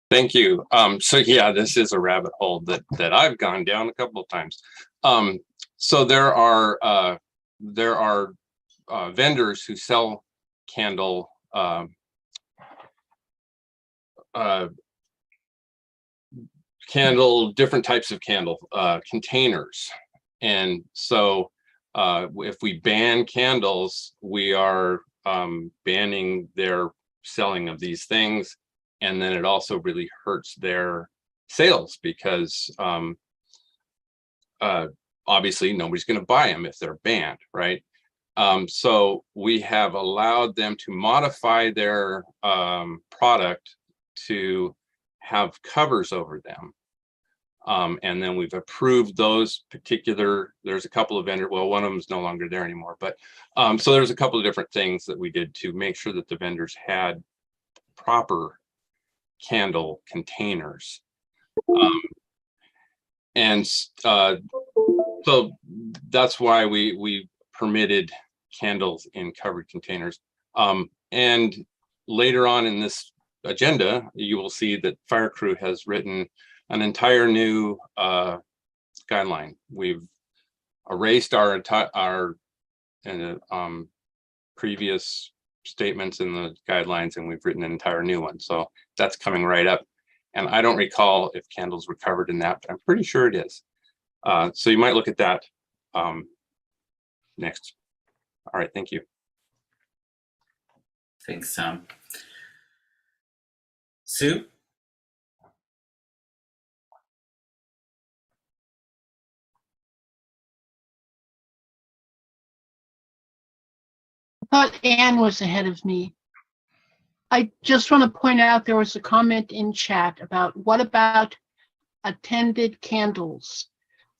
Thank you. So yeah, this is a rabbit hole that I've gone down a couple of times. So there are vendors who sell candle different types of candle containers, and so if we ban candles, we are banning their selling of these things, and then it also really hurts their sales because obviously nobody's going to buy them if they're banned, right? So we have allowed them to modify their product to have covers over them. And then we've approved those particular, there's a couple of vendors, well, one of them is no longer there anymore, but so there's a couple of different things that we did to make sure that the vendors had proper candle containers. So that's why we permitted candles in covered containers. And later on in this agenda, you will see that Fire Crew has written an entire new guideline. We've erased our previous statements in the guidelines, and we've written an entire new one. So that's coming right up. And I don't recall if candles were covered in that, but I'm pretty sure it is. So you might look at that next. All right, thank you. Thanks, Tom. Sue? I thought Anne was ahead of me. I just want to point out there was a comment in chat about what about attended candles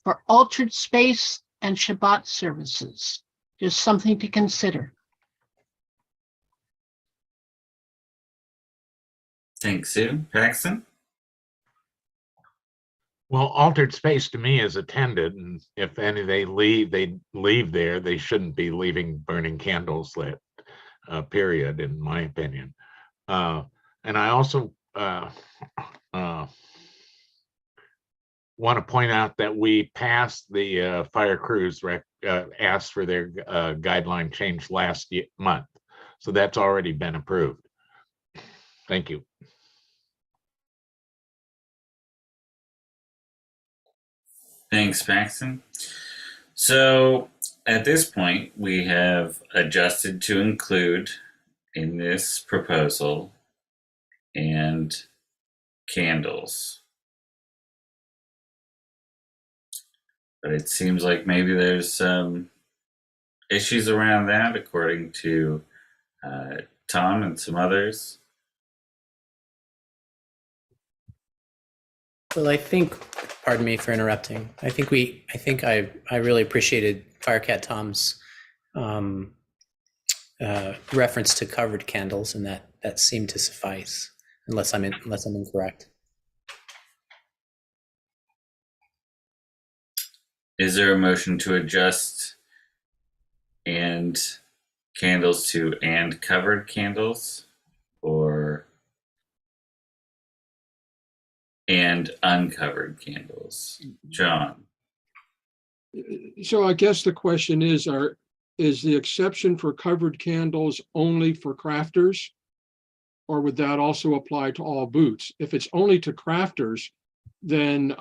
for altered space and Shabbat services? Just something to consider. Thanks, Sue. Paxton? Well, altered space to me is attended, and if any they leave there, they shouldn't be leaving burning candles lit, period, in my opinion. And I also want to point out that we passed the fire crews asked for their guideline change last month. So that's already been approved. Thank you. Thanks, Maxon. So at this point, we have adjusted to include in this proposal and candles. But it seems like maybe there's some issues around that, according to Tom and some others. Well, I think, pardon me for interrupting. I think I really appreciated Firecat Tom's reference to covered candles, and that seemed to suffice, unless I'm incorrect. Is there a motion to adjust and candles to and covered candles, or and uncovered candles? John? So I guess the question is the exception for covered candles only for crafters? Or would that also apply to all booths? If it's only to crafters, then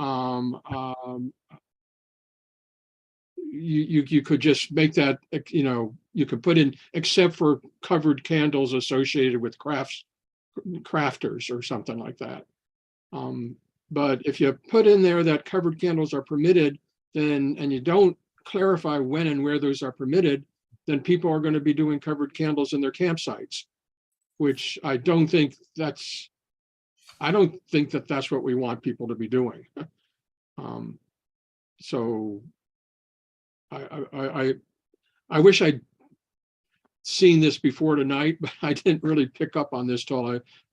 you could just make that, you could put in except for covered candles associated with crafters or something like that. But if you put in there that covered candles are permitted, then, and you don't clarify when and where those are permitted, then people are going to be doing covered candles in their campsites, which I don't think that's what we want people to be doing. So I wish I'd seen this before tonight, but I didn't really pick up on this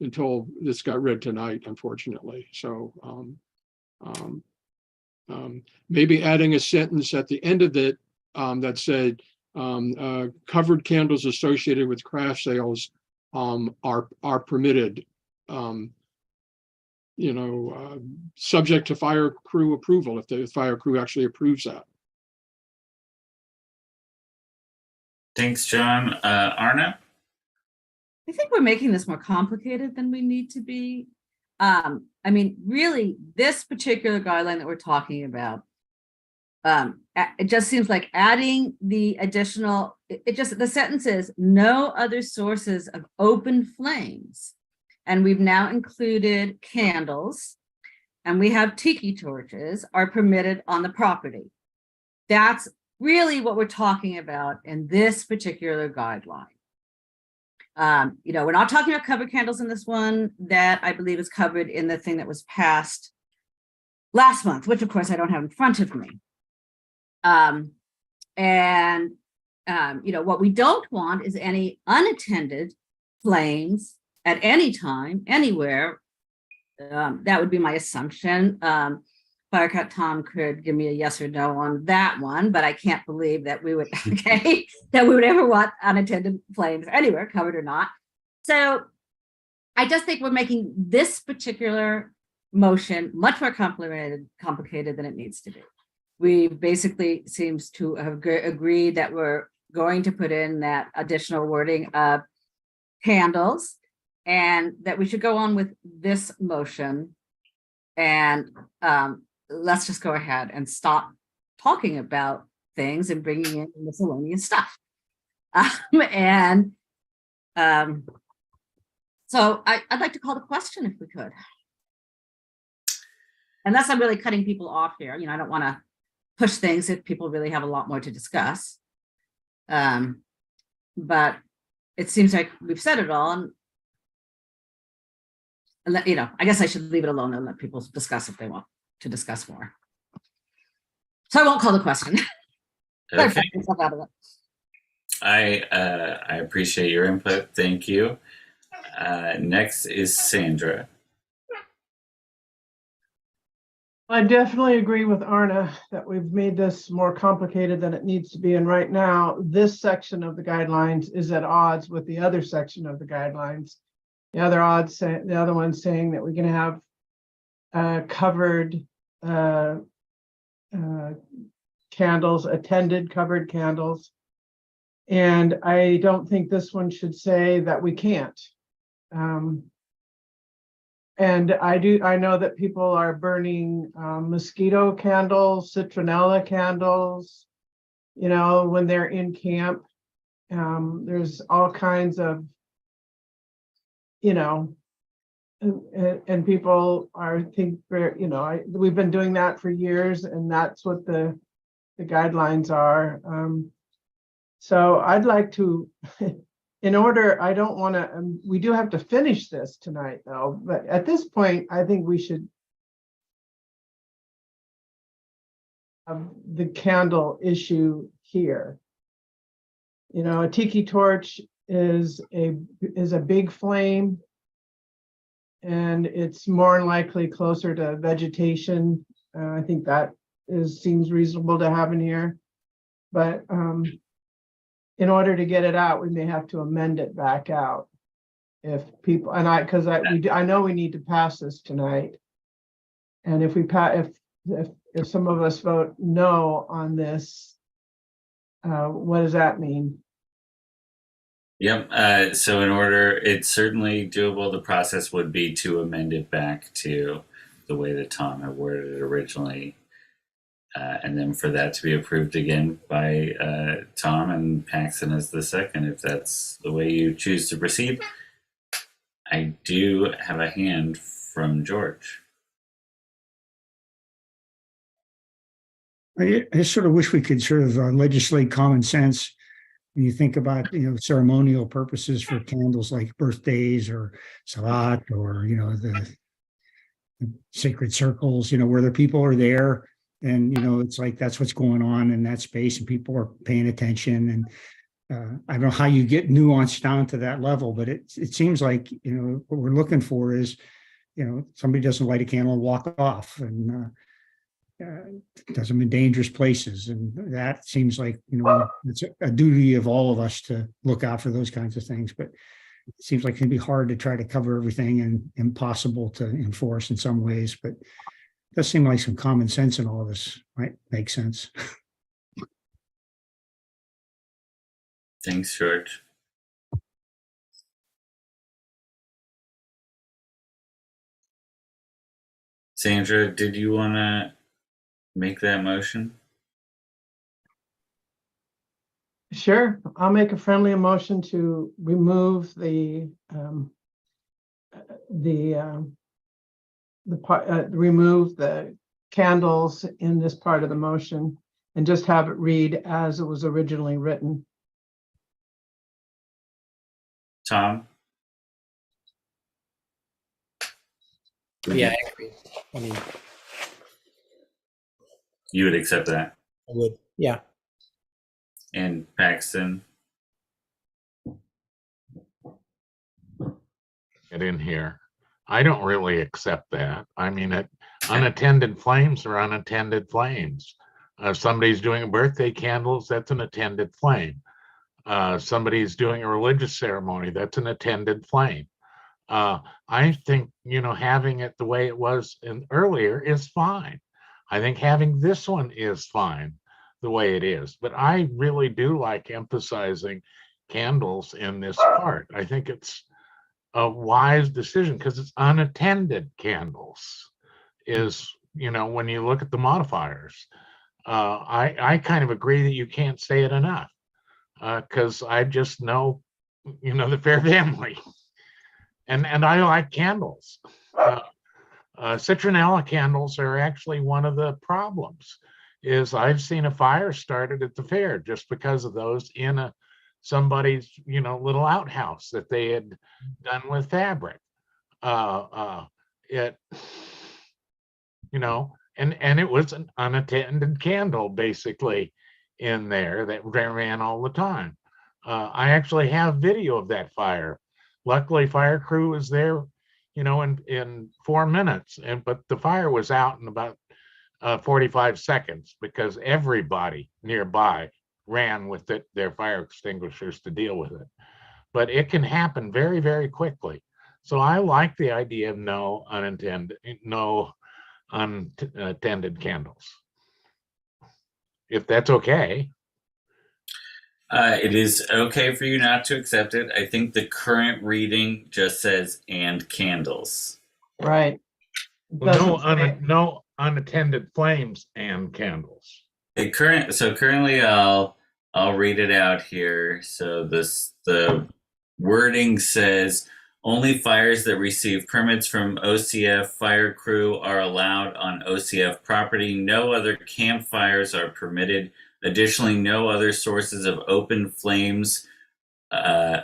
until this got read tonight, unfortunately. So maybe adding a sentence at the end of it that said covered candles associated with craft sales are permitted, subject to fire crew approval, if the fire crew actually approves that. Thanks, John. Arna? I think we're making this more complicated than we need to be. I mean, really, this particular guideline that we're talking about, it just seems like adding the additional, the sentence is no other sources of open flames. And we've now included candles, and we have tiki torches are permitted on the property. That's really what we're talking about in this particular guideline. We're not talking about covered candles in this one. That I believe is covered in the thing that was passed last month, which of course I don't have in front of me. What we don't want is any unattended flames at any time, anywhere. That would be my assumption. Firecat Tom could give me a yes or no on that one, but I can't believe that we would, that we would ever want unattended flames anywhere, covered or not. So I just think we're making this particular motion much more complicated than it needs to be. We basically seems to have agreed that we're going to put in that additional wording of candles, and that we should go on with this motion, and let's just go ahead and stop talking about things and bringing in miscellaneous stuff. So I'd like to call the question if we could. Unless I'm really cutting people off here. I don't want to push things if people really have a lot more to discuss. But it seems like we've said it all. And I guess I should leave it alone and let people discuss if they want to discuss more. So I won't call the question. Okay. I appreciate your input. Thank you. Next is Sandra. I definitely agree with Arna that we've made this more complicated than it needs to be. And right now, this section of the guidelines is at odds with the other section of the guidelines. The other one saying that we're going to have covered candles, attended covered candles. And I don't think this one should say that we can't. And I know that people are burning mosquito candles, citronella candles, you know, when they're in camp. There's all kinds of, you know, and people you know, we've been doing that for years, and that's what the guidelines are. So I'd like to, in order, I don't want to, we do have to finish this tonight though, but at this point, I think we should have the candle issue here. You know, a tiki torch is a big flame, and it's more than likely closer to vegetation. I think that seems reasonable to have in here, but in order to get it out, we may have to amend it back out. If people, and I know we need to pass this tonight. And if we if some of us vote no on this, what does that mean? Yep. So in order, it's certainly doable. The process would be to amend it back to the way that Tom had worded it originally. And then for that to be approved again by Tom and Paxton as the second, if that's the way you choose to proceed. I do have a hand from George. I just sort of wish we could sort of legislate common sense when you think about, you know, ceremonial purposes for candles like birthdays or Salat or, you know, the sacred circles, you know, where the people are there. And, you know, it's like that's what's going on in that space and people are paying attention. And I don't know how you get nuanced down to that level, but it seems like, you know, what we're looking for is, you know, somebody doesn't light a candle and walk off and does them in dangerous places. And that seems like, you know, it's a duty of all of us to look out for those kinds of things. But it seems like it can be hard to try to cover everything and impossible to enforce in some ways. But it does seem like some common sense in all of this might make sense. Thanks, George. Sandra, did you want to make that motion? Sure, I'll make a friendly motion to remove remove the candles in this part of the motion and just have it read as it was originally written. Tom? Yeah, I agree. I mean, You would accept that? I would. Yeah. And Paxton? Get in here. I don't really accept that. I mean, unattended flames are unattended flames. If somebody's doing a birthday candles, that's an attended flame. Somebody's doing a religious ceremony, that's an attended flame. I think, you know, having it the way it was earlier is fine. I think having this one is fine the way it is, but I really do like emphasizing candles in this part. I think it's a wise decision because it's unattended candles is, you know, when you look at the modifiers, I kind of agree that you can't say it enough because I just know, you know, the Fair family and I like candles. Citronella candles are actually one of the problems is I've seen a fire started at the fair just because of those in somebody's, you know, little outhouse that they had done with fabric. It, you know, and it was an unattended candle basically in there that ran all the time. I actually have video of that fire. Luckily, fire crew was there, you know, in 4 minutes, but the fire was out in about 45 seconds because everybody nearby ran with their fire extinguishers to deal with it. But it can happen very, very quickly. So I like the idea of no unattended candles. If that's okay. It is okay for you not to accept it. I think the current reading just says "and candles." Right. Well, Doesn't say- no unattended flames and candles. Currently I'll read it out here. So the wording says only fires that receive permits from OCF fire crew are allowed on OCF property. No other campfires are permitted. Additionally, no other sources of open flames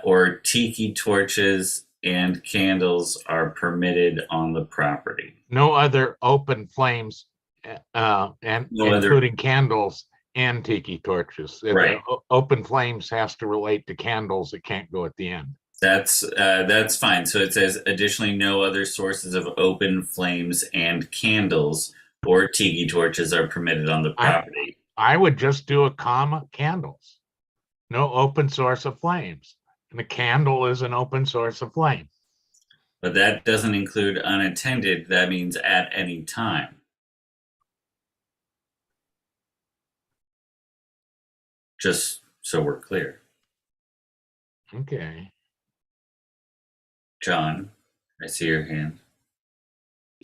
or tiki torches and candles are permitted on the property. No other open flames, and No other- including candles and tiki torches. If Right. Open flames has to relate to candles. It can't go at the end. That's fine. So it says additionally, no other sources of open flames and candles or tiki torches are permitted on the property. I would just do a comma, candles. No open source of flames. And a candle is an open source of flame. But that doesn't include unattended. That means at any time. Just so we're clear. Okay. John, I see your hand.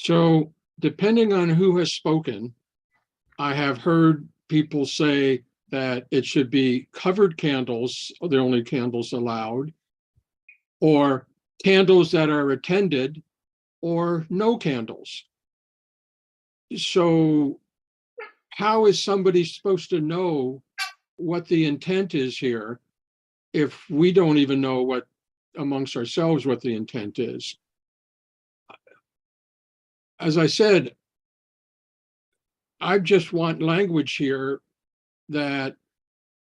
So depending on who has spoken, I have heard people say that it should be covered candles, are the only candles allowed, or candles that are attended, or no candles. So how is somebody supposed to know what the intent is here if we don't even know what amongst ourselves what the intent is? As I said, I just want language here that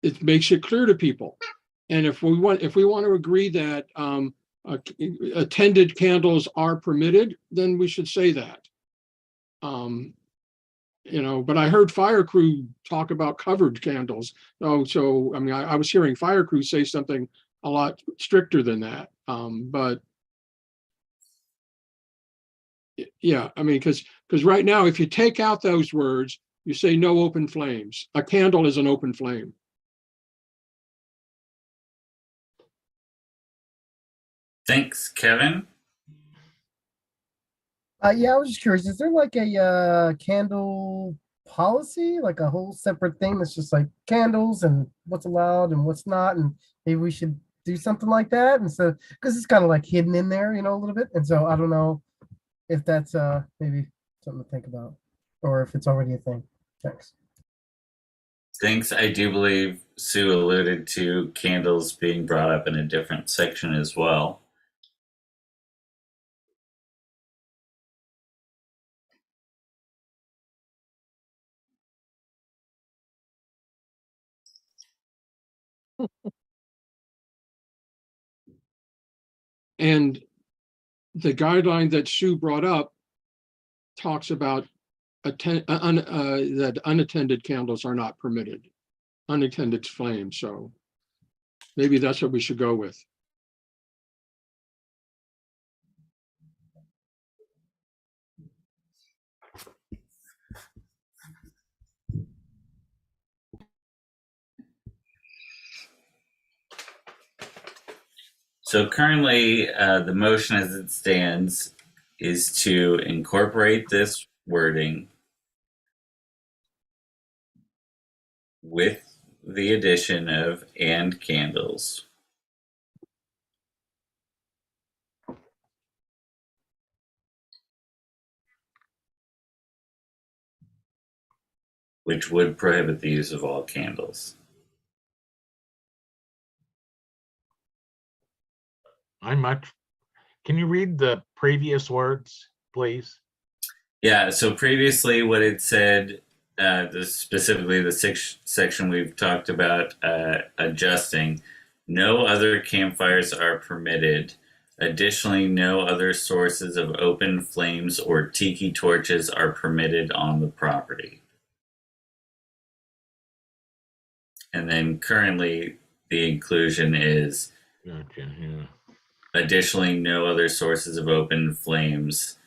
it makes it clear to people. And if we want to agree that attended candles are permitted, then we should say that. But I heard fire crew talk about covered candles. So I mean, I was hearing fire crew say something a lot stricter than that. But yeah, I mean, because right now, if you take out those words, you say no open flames. A candle is an open flame. Thanks, Kevin. Yeah, I was just curious, is there like a candle policy, like a whole separate thing that's just like candles and what's allowed and what's not? And maybe we should do something like that. And so, because it's kind of like hidden in there, a little bit. And so I don't know if that's maybe something to think about or if it's already a thing. Thanks. Thanks. I do believe Sue alluded to candles being brought up in a different section as well. And the guideline that Sue brought up talks about that unattended candles are not permitted, unattended flames. So maybe that's what we should go with. So currently, the motion as it stands is to incorporate this wording with the addition of "and candles." Which would prohibit the use of all candles. Can you read the previous words, please? Yeah, so previously what it said, specifically the section we've talked about adjusting, no other campfires are permitted. Additionally, no other sources of open flames or tiki torches are permitted on the property. And then currently the inclusion is Gotcha, yeah. additionally no other sources of open flames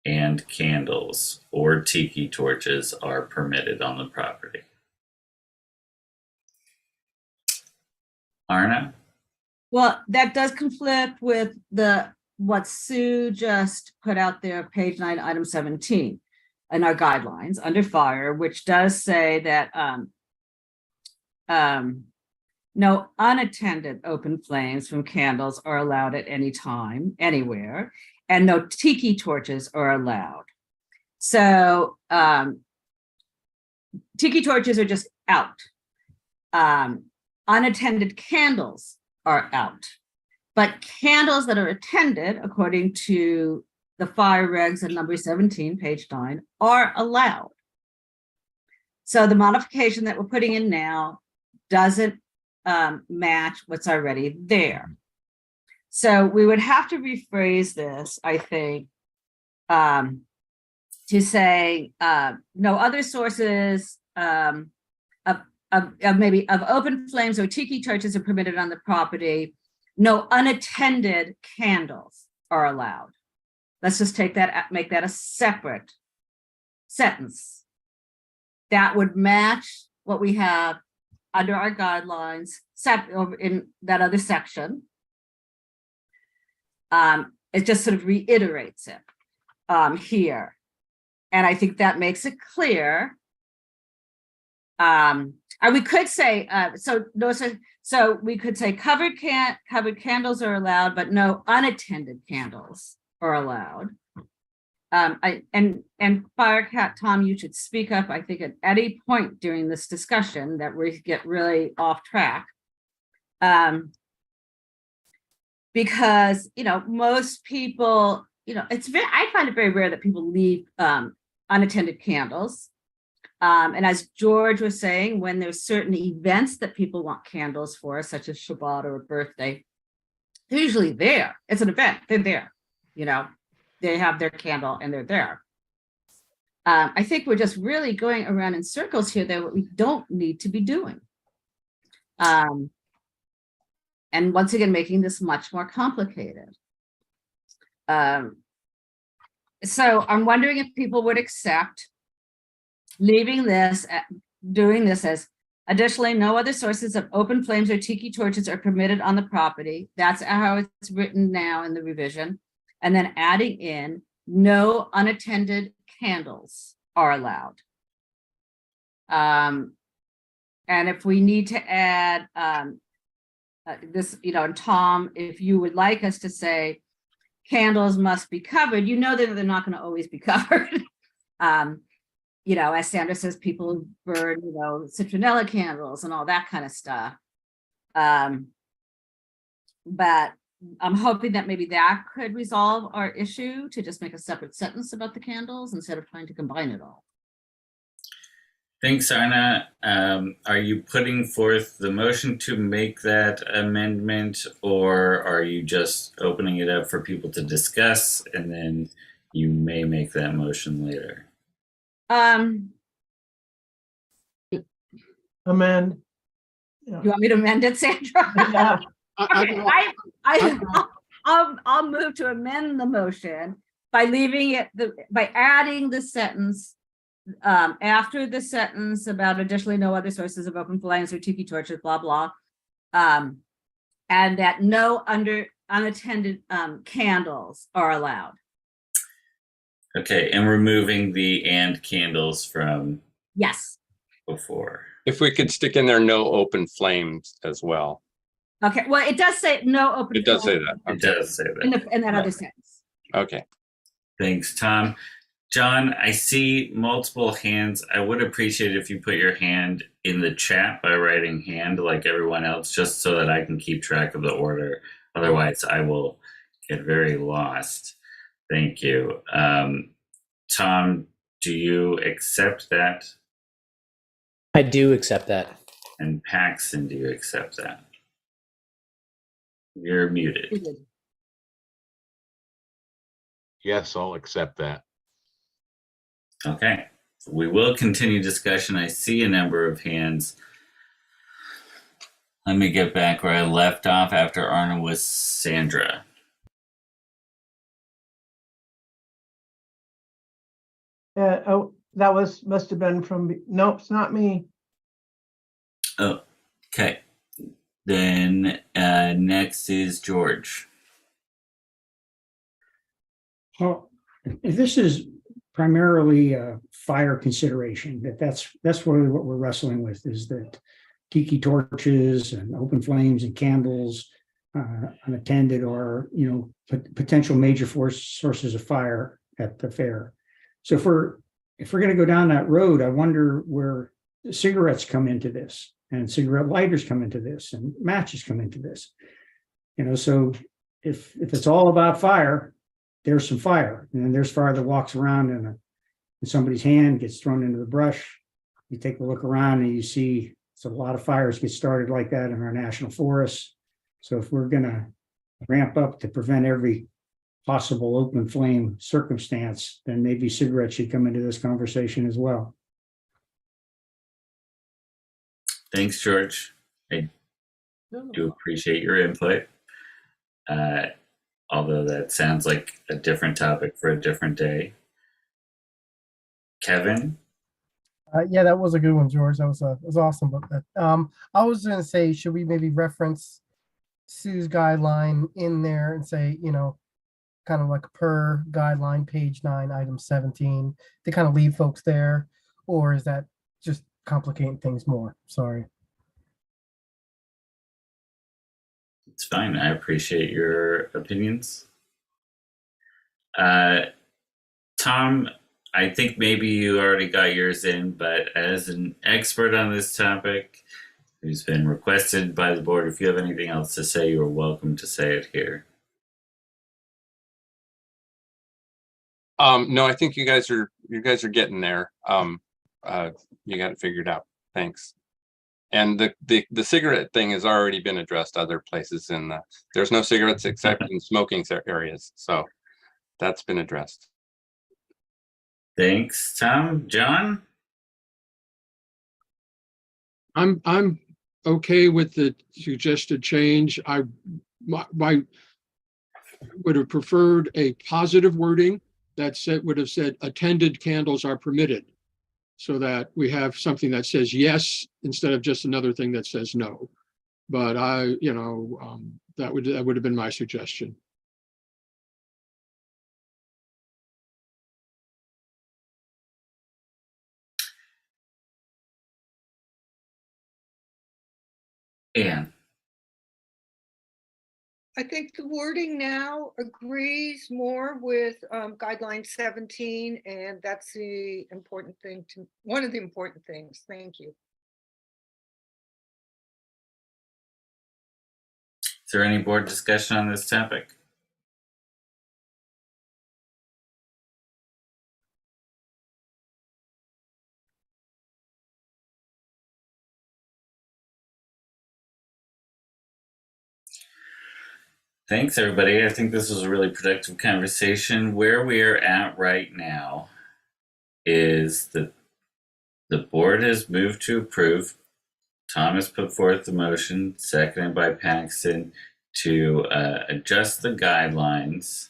and candles or tiki torches are permitted on the property. Arna? Well, that does conflict with what Sue just put out there, page 9, item 17, in our guidelines under fire, which does say that no unattended open flames from candles are allowed at any time, anywhere, and no tiki torches are allowed. So tiki torches are just out. Unattended candles are out. But candles that are attended, according to the fire regs at number 17, page 9, are allowed. So the modification that we're putting in now doesn't match what's already there. So we would have to rephrase this, I think, to say no other sources of open flames or tiki torches are permitted on the property. No unattended candles are allowed. Let's just take that, make that a separate sentence. That would match what we have under our guidelines set over in that other section. It just sort of reiterates it here. And I think that makes it clear. And we could say, so we could say covered candles are allowed, but no unattended candles are allowed. And Firecat, Tom, you should speak up, I think, at any point during this discussion that we get really off track. Because, most people, I find it very rare that people leave unattended candles. And as George was saying, when there's certain events that people want candles for, such as Shabbat or a birthday, they're usually there. It's an event, they're there, they have their candle and they're there. I think we're just really going around in circles here that we don't need to be doing. And once again, making this much more complicated. So I'm wondering if people would accept leaving this, doing this as additionally, no other sources of open flames or tiki torches are permitted on the property. That's how it's written now in the revision. And then adding in, no unattended candles are allowed. And if we need to add this, and Tom, if you would like us to say candles must be covered, that they're not going to always be covered. As Sandra says, people burn, citronella candles and all that kind of stuff. But I'm hoping that maybe that could resolve our issue to just make a separate sentence about the candles instead of trying to combine it all. Thanks, Arna. Are you putting forth the motion to make that amendment, or are you just opening it up for people to discuss and then you may make that motion later? Amend. You want me to amend it, Sandra? Yeah. I'll move to amend the motion by leaving it, by adding the sentence after the sentence about additionally no other sources of open flames or tiki torches, blah, blah. And that no unattended candles are allowed. Okay, and removing the and candles from Yes. before. If we could stick in there, no open flames as well. Okay, well, it does say no open. It does say that. It does say that. In that other sentence. Okay. Thanks, Tom. John, I see multiple hands. I would appreciate if you put your hand in the chat by writing hand like everyone else, just so that I can keep track of the order. Otherwise, I will get very lost. Thank you. Tom, do you accept that? I do accept that. And Paxton, do you accept that? You're muted. Yes, I'll accept that. Okay, we will continue discussion. I see a number of hands. Let me get back where I left off after Arna was Sandra. Oh, that must have been from, nope, it's not me. Oh, okay. Then next is George. Well, if this is primarily a fire consideration, that's really what we're wrestling with, is that tiki torches and open flames and candles unattended are, potential major sources of fire at the fair. So if we're going to go down that road, I wonder where cigarettes come into this, and cigarette lighters come into this, and matches come into this. So if it's all about fire, there's some fire, and then there's fire that walks around and somebody's hand gets thrown into the brush. You take a look around and you see a lot of fires get started like that in our national forests. So if we're going to ramp up to prevent every possible open flame circumstance, then maybe cigarettes should come into this conversation as well. Thanks, George. I do appreciate your input. Although that sounds like a different topic for a different day. Kevin? Yeah, that was a good one, George. That was awesome. But I was going to say, should we maybe reference Sue's guideline in there and say, kind of like per guideline, page 9, item 17, to kind of leave folks there? Or is that just complicating things more? Sorry. It's fine. I appreciate your opinions. Tom, I think maybe you already got yours in, but as an expert on this topic who's been requested by the board, if you have anything else to say, you're welcome to say it here. No, I think you guys are getting there. You got it figured out. Thanks. And the cigarette thing has already been addressed other places there's no cigarettes except in smoking areas. So that's been addressed. Thanks, Tom. John? I'm okay with the suggested change. I would have preferred a positive wording that would have said attended candles are permitted, so that we have something that says yes instead of just another thing that says no. But that would have been my suggestion. Anne? I think the wording now agrees more with guideline 17, and that's the important thing one of the important things. Thank you. Is there any board discussion on this topic? Thanks, everybody. I think this was a really productive conversation. Where we are at right now is that the board has moved to approve. Tom has put forth the motion, seconded by Paxton, to adjust the guidelines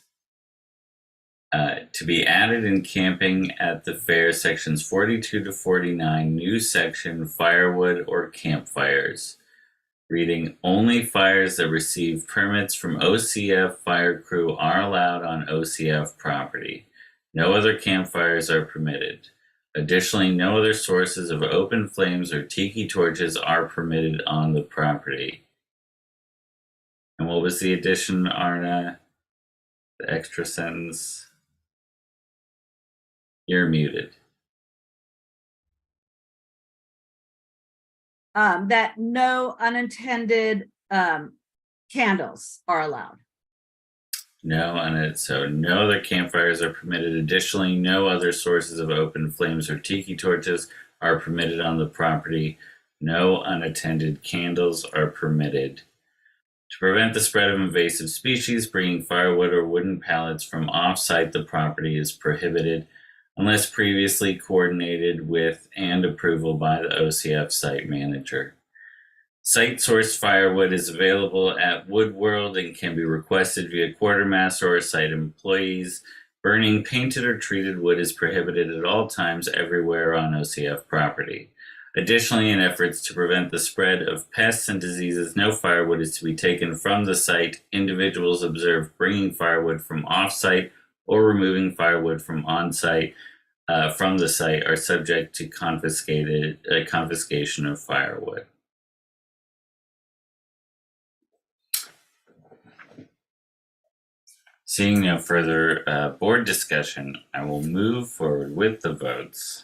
to be added in camping at the fair, sections 42 to 49, new section firewood or campfires. Reading, only fires that receive permits from OCF fire crew are allowed on OCF property. No other campfires are permitted. Additionally, no other sources of open flames or tiki torches are permitted on the property. And what was the addition, Arna? The extra sentence? You're muted. That no unintended candles are allowed. So no other campfires are permitted. Additionally, no other sources of open flames or tiki torches are permitted on the property. No unattended candles are permitted. To prevent the spread of invasive species, bringing firewood or wooden pallets from off-site the property is prohibited unless previously coordinated with and approval by the OCF site manager. Site-sourced firewood is available at Wood World and can be requested via quartermaster or site employees. Burning painted or treated wood is prohibited at all times everywhere on OCF property. Additionally, in efforts to prevent the spread of pests and diseases, no firewood is to be taken from the site. Individuals observed bringing firewood from off-site or removing firewood from on-site from the site are subject to confiscation of firewood. Seeing no further board discussion, I will move forward with the votes.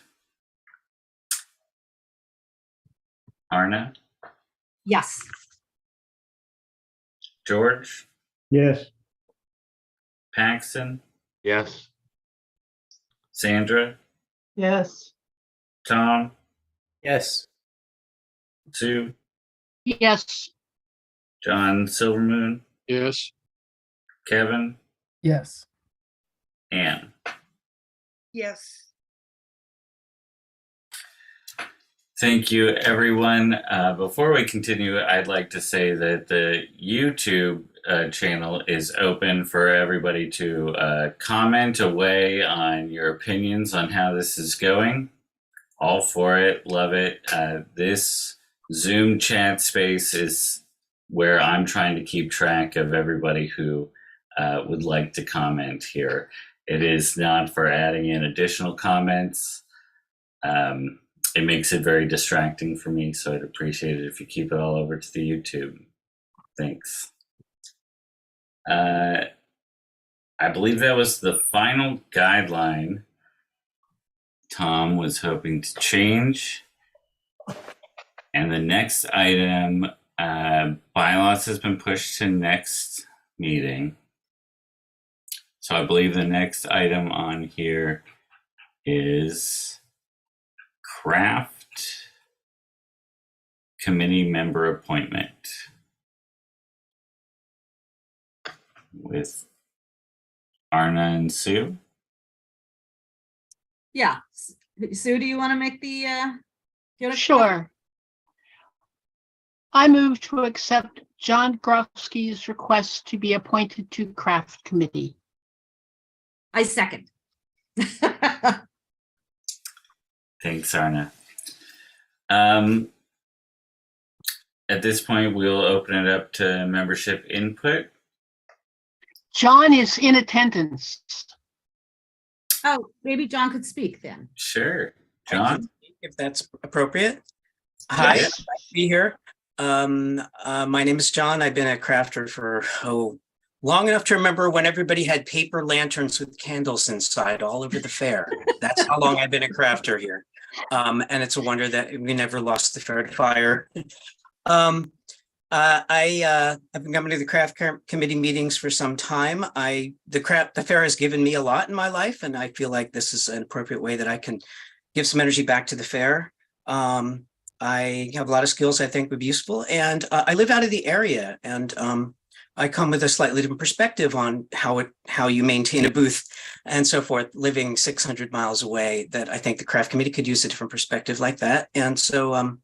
Arna, Yes. George, Yes. Paxton, Yes. Sandra, Yes. Tom, Yes. Sue, Yes. John Silvermoon, Yes. Kevin, Yes. Anne. Yes. Thank you, everyone. Before we continue, I'd like to say that the YouTube channel is open for everybody to comment away on your opinions on how this is going. All for it, love it. This Zoom chat space is where I'm trying to keep track of everybody who would like to comment here. It is not for adding in additional comments. It makes it very distracting for me, so I'd appreciate it if you keep it all over to the YouTube. Thanks. I believe that was the final guideline Tom was hoping to change. And the next item, bylaws has been pushed to next meeting. So I believe the next item on here is Craft Committee Member Appointment with Arna and Sue. Yeah. Sue, do you want to make the, Sure. I move to accept John Grofsky's request to be appointed to Craft Committee. I second. Thanks, Arna. At this point, we'll open it up to membership input. John is in attendance. Oh, maybe John could speak then. Sure. I can John? speak if that's appropriate. Hi, Yes. nice to be here. My name is John. I've been a crafter for long enough to remember when everybody had paper lanterns with candles inside all over the fair. That's how long I've been a crafter here. And it's a wonder that we never lost the fair to fire. I've been coming to the craft committee meetings for some time. The fair has given me a lot in my life, and I feel like this is an appropriate way that I can give some energy back to the fair. I have a lot of skills I think would be useful, and I live out of the area, and I come with a slightly different perspective on how you maintain a booth and so forth, living 600 miles away, that I think the craft committee could use a different perspective like that. And so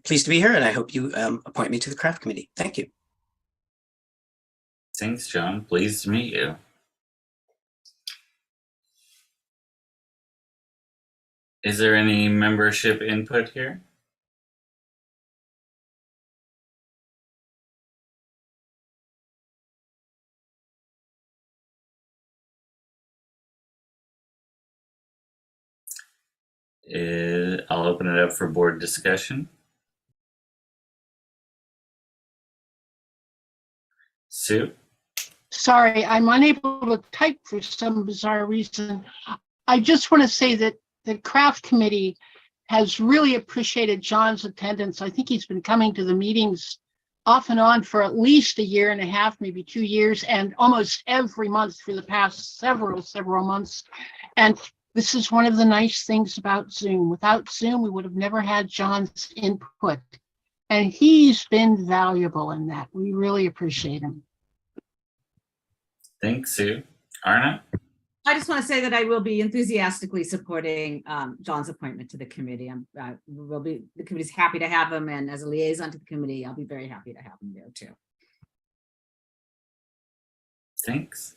pleased to be here, and I hope you appoint me to the craft committee. Thank you. Thanks, John. Pleased to meet you. Is there any membership input here? I'll open it up for board discussion. Sue? Sorry, I'm unable to type for some bizarre reason. I just want to say that the Craft Committee has really appreciated John's attendance. I think he's been coming to the meetings off and on for at least a year and a half, maybe 2 years, and almost every month for the past several months. And this is one of the nice things about Zoom. Without Zoom, we would have never had John's input. And he's been valuable in that. We really appreciate him. Thanks, Sue. Arna? I just want to say that I will be enthusiastically supporting John's appointment to the committee. The committee's happy to have him, and as a liaison to the committee, I'll be very happy to have him there too. Thanks.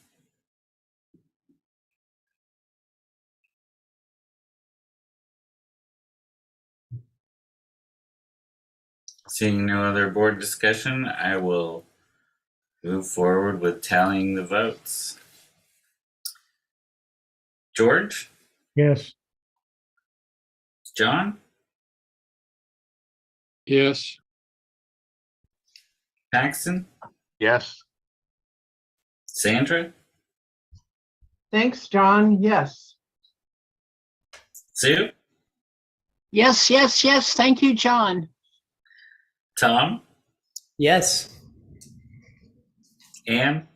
Seeing no other board discussion, I will move forward with tallying the votes. George? Yes. John? Yes. Paxton? Yes. Sandra? Thanks, John. Yes. Sue? Yes, yes, yes. Thank you, John. Tom? Yes. Anne?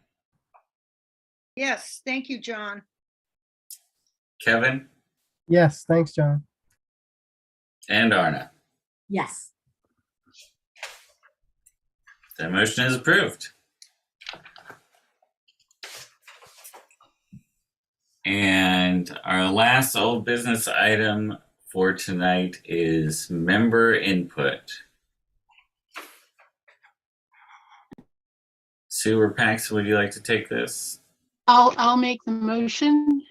Yes, thank you, John. Kevin? Yes, thanks, John. And Arna. Yes. That motion is approved. And our last old business item for tonight is member input. Sue or Paxton, would you like to take this? I'll make the motion.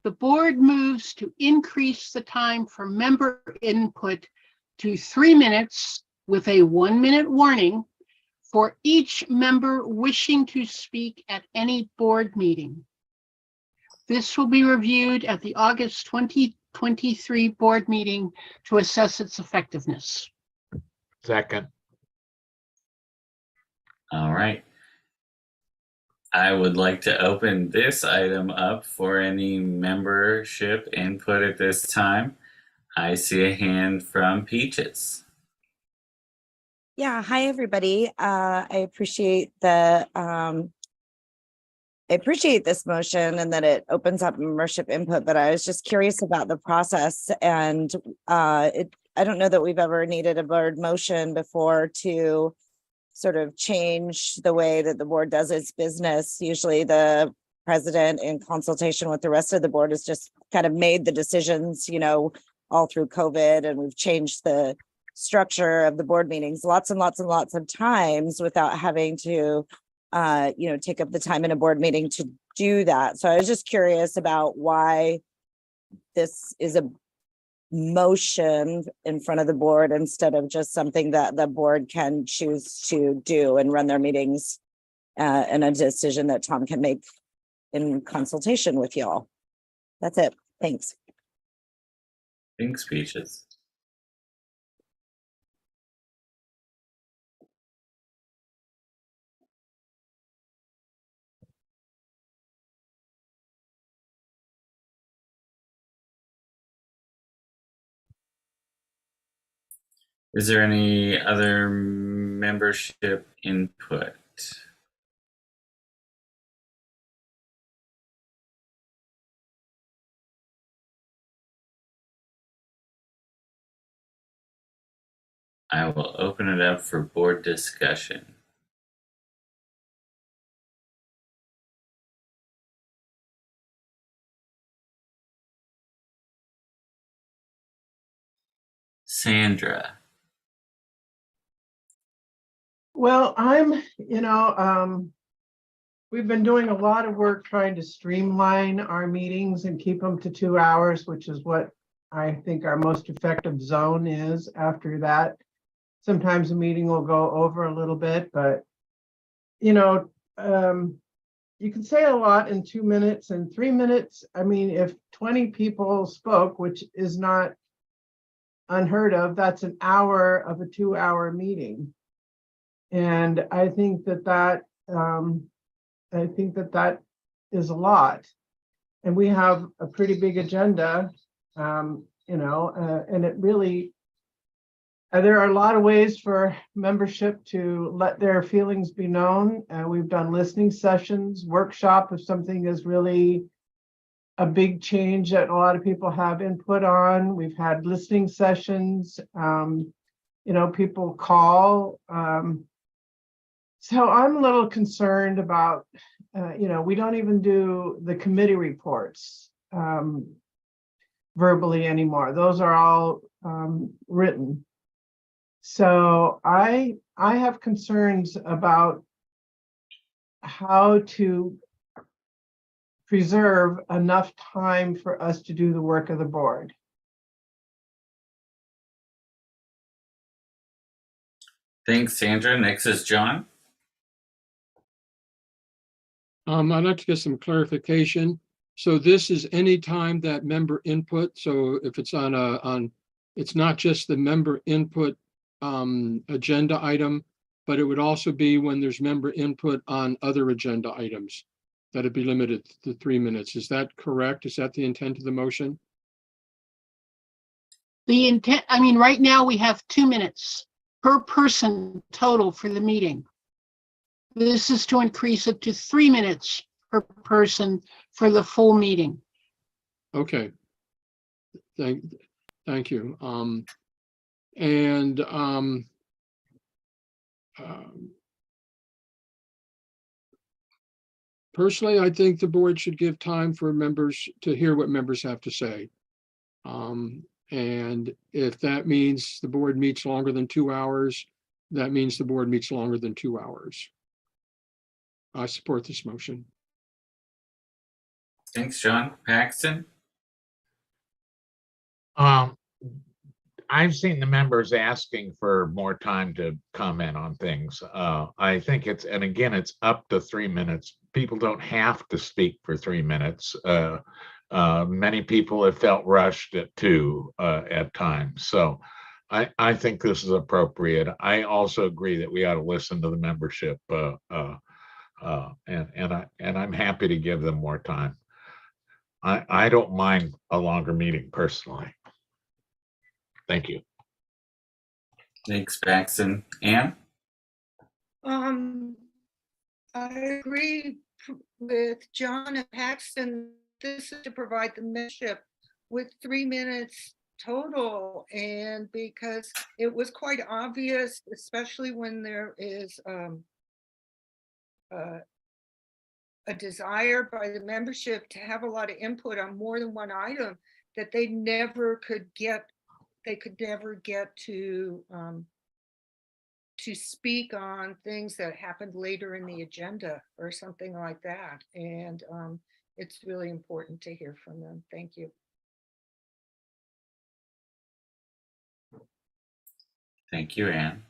The board moves to increase the time for member input to 3 minutes with a 1-minute warning for each member wishing to speak at any board meeting. This will be reviewed at the August 2023 board meeting to assess its effectiveness. Second. All right. I would like to open this item up for any membership input at this time. I see a hand from Peaches. Yeah, hi everybody. I appreciate this motion and that it opens up membership input, but I was just curious about the process, and I don't know that we've ever needed a board motion before to sort of change the way that the board does its business. Usually the president, in consultation with the rest of the board, has just kind of made the decisions, you know, all through COVID, and we've changed the structure of the board meetings lots and lots and lots of times without having to take up the time in a board meeting to do that. So I was just curious about why this is a motion in front of the board instead of just something that the board can choose to do and run their meetings, and a decision that Tom can make in consultation with y'all. That's it. Thanks. Thanks, Peaches. Is there any other membership input? I will open it up for board discussion. Sandra. Well, we've been doing a lot of work trying to streamline our meetings and keep them to 2 hours, which is what I think our most effective zone is. After that, sometimes a meeting will go over a little bit, but you can say a lot in 2 minutes and 3 minutes. I mean, if 20 people spoke, which is not unheard of, that's an hour of a 2-hour meeting. And I think that is a lot. And we have a pretty big agenda, and it really, there are a lot of ways for membership to let their feelings be known. We've done listening sessions, workshop if something is really a big change that a lot of people have input on. We've had listening sessions, people call. So I'm a little concerned about, we don't even do the committee reports verbally anymore. Those are all written. So I have concerns about how to preserve enough time for us to do the work of the board. Thanks, Sandra. Next is John. I'd like to get some clarification. So this is any time that member input. So if it's it's not just the member input agenda item, but it would also be when there's member input on other agenda items, that it'd be limited to 3 minutes. Is that correct? Is that the intent of the motion? The intent, I mean, right now we have 2 minutes per person total for the meeting. This is to increase it to 3 minutes per person for the full meeting. Okay. Thank you. Personally, I think the board should give time for members to hear what members have to say. And if that means the board meets longer than 2 hours, that means the board meets longer than 2 hours. I support this motion. Thanks, John. Paxton? I've seen the members asking for more time to comment on things. I think and again, it's up to 3 minutes. People don't have to speak for 3 minutes. Many people have felt rushed at 2 at times. So I think this is appropriate. I also agree that we ought to listen to the membership, and I'm happy to give them more time. I don't mind a longer meeting personally. Thank you. Thanks, Paxton. Ann? I agree with John and Paxton. This is to provide the membership with 3 minutes total, and because it was quite obvious, especially when there is a desire by the membership to have a lot of input on more than one item, that they could never get to speak on things that happened later in the agenda or something like that. And it's really important to hear from them. Thank you. Thank you, Ann.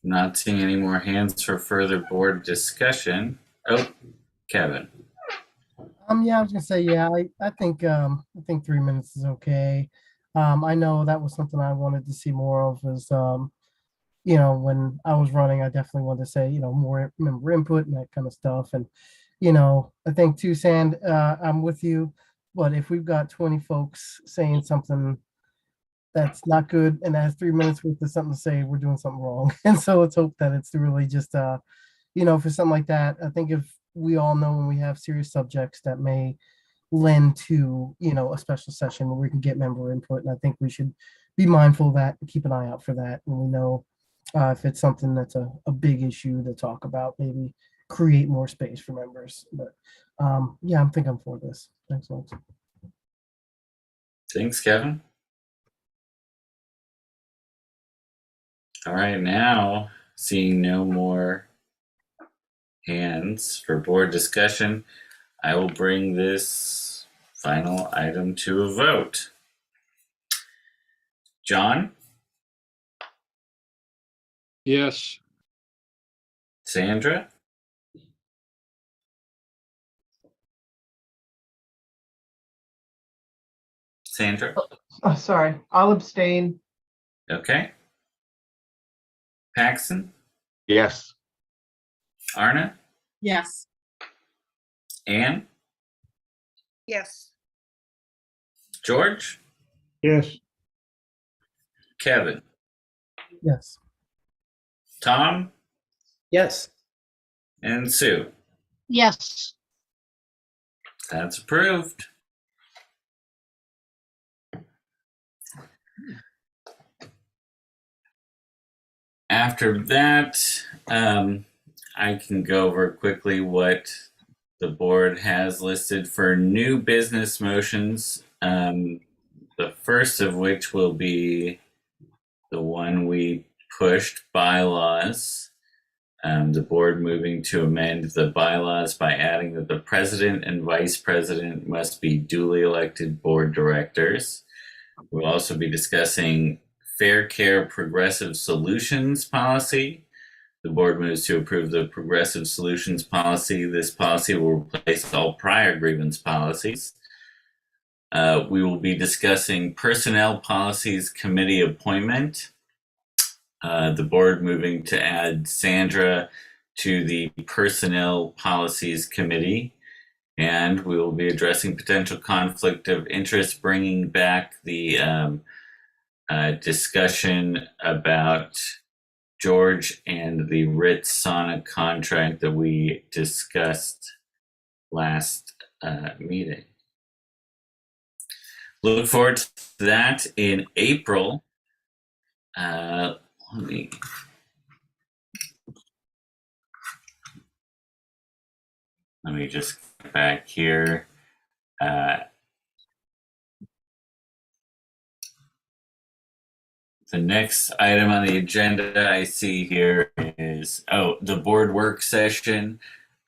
Not seeing any more hands for further board discussion. Oh, Kevin. Yeah, I was gonna say, yeah, I think 3 minutes is okay. I know that was something I wanted to see more of, is when I was running, I definitely wanted to say, more member input and that kind of stuff. And I think too, Sand, I'm with you, but if we've got 20 folks saying something that's not good and that has 3 minutes worth of something to say, we're doing something wrong. And so let's hope that it's really just for something like that. I think if we all know when we have serious subjects that may lend to a special session where we can get member input, and I think we should be mindful of that and keep an eye out for that when we know if it's something that's a big issue to talk about, maybe create more space for members. But yeah, I think I'm for this. Thanks, folks. Thanks, Kevin. All right, now seeing no more hands for board discussion, I will bring this final item to a vote. John? Yes. Sandra? Sandra? Oh, sorry, I'll abstain. Okay. Paxton? Yes. Arna? Yes. Ann? Yes. George? Yes. Kevin? Yes. Tom? Yes. And Sue? Yes. That's approved. After that, I can go over quickly what the board has listed for new business motions. The first of which will be the one we pushed, bylaws. The board moving to amend the bylaws by adding that the president and vice president must be duly elected board directors. We'll also be discussing Fair Care Progressive Solutions policy. The board moves to approve the Progressive Solutions policy. This policy will replace all prior grievance policies. We will be discussing Personnel Policies Committee appointment. The board moving to add Sandra to the Personnel Policies Committee. And we will be addressing potential conflict of interest, bringing back the discussion about George and the Ritz Sauna contract that we discussed last meeting. Look forward to that in April. Let me just get back here. The next item on the agenda I see here is, the board work session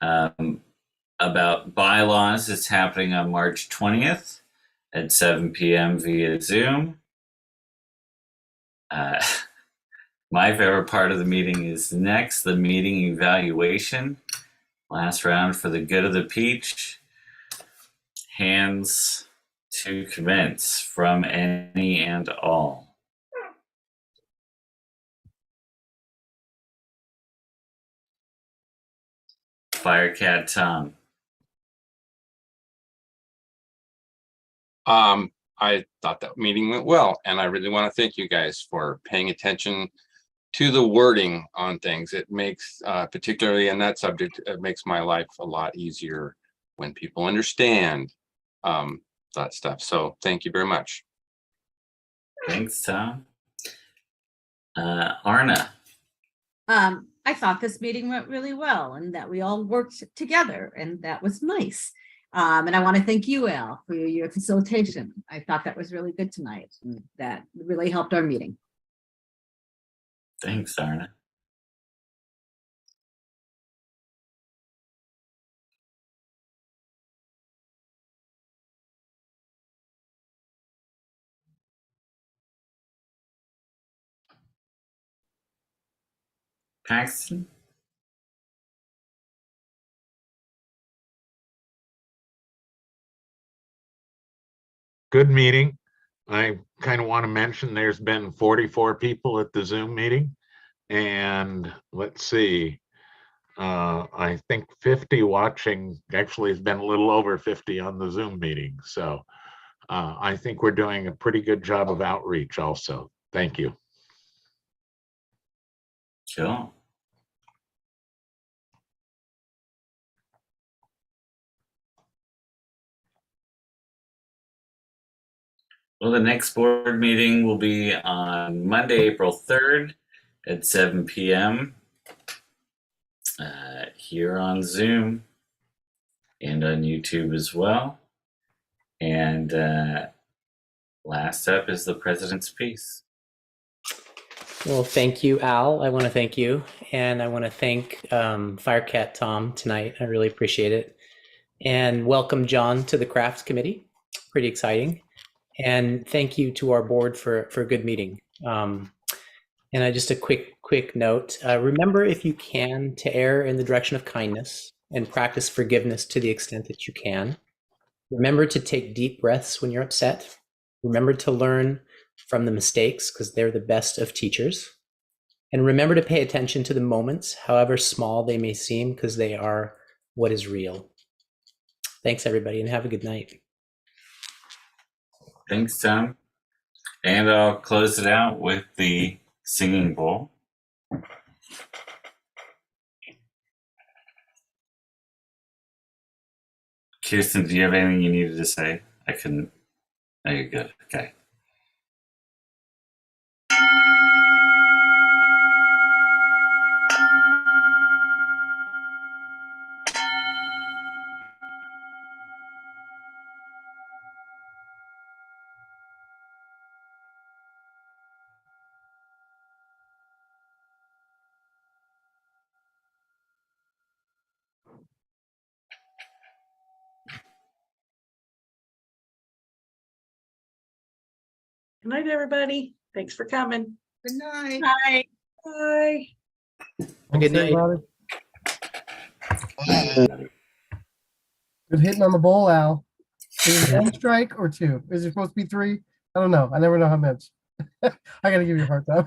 about bylaws is happening on March 20th at 7 p.m. via Zoom. My favorite part of the meeting is next, the meeting evaluation. Last round for the good of the peach. Hands to commence from any and all. Firecat Tom. I thought that meeting went well, and I really want to thank you guys for paying attention to the wording on things. It makes, particularly in that subject, it makes my life a lot easier when people understand that stuff. So thank you very much. Thanks, Tom. Arna. I thought this meeting went really well and that we all worked together, and that was nice. And I want to thank you, Al, for your facilitation. I thought that was really good tonight, and that really helped our meeting. Thanks, Arna. Paxton. Good meeting. I kind of want to mention there's been 44 people at the Zoom meeting, and let's see, I think 50 watching. Actually, it's been a little over 50 on the Zoom meeting. So I think we're doing a pretty good job of outreach also. Thank you. Sure. Well, the next board meeting will be on Monday, April 3rd at 7 p.m. Here on Zoom and on YouTube as well. And last up is the President's Piece. Well, thank you, Al. I want to thank you. And I want to thank Firecat Tom tonight. I really appreciate it. And welcome, John, to the Crafts Committee. Pretty exciting. And thank you to our board for a good meeting. And just a quick note. Remember, if you can, to err in the direction of kindness and practice forgiveness to the extent that you can. Remember to take deep breaths when you're upset. Remember to learn from the mistakes, because they're the best of teachers. And remember to pay attention to the moments, however small they may seem, because they are what is real. Thanks, everybody, and have a good night. Thanks, Tom. And I'll close it out with the singing bowl. Kirsten, do you have anything you needed to say? I couldn't. Oh, you're good. Okay. Good night, everybody. Thanks for coming. Good night. Bye. Bye. Good night. Good hitting on the bowl, Al. Is it one strike or two? Is it supposed to be three? I don't know. I never know how much. I gotta give you a hard time.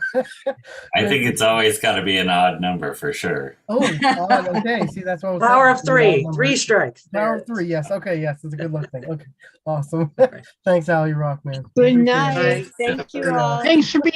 I think it's always got to be an odd number for sure. Oh, odd, okay. See, that's what I was Power saying. of three, Odd three number. strikes. Power of three. Yes. Okay. Yes. It's a good luck thing. Okay. Awesome. Thanks, Al. You rock, man. Good Appreciate it. night. Thank you all. Thanks for being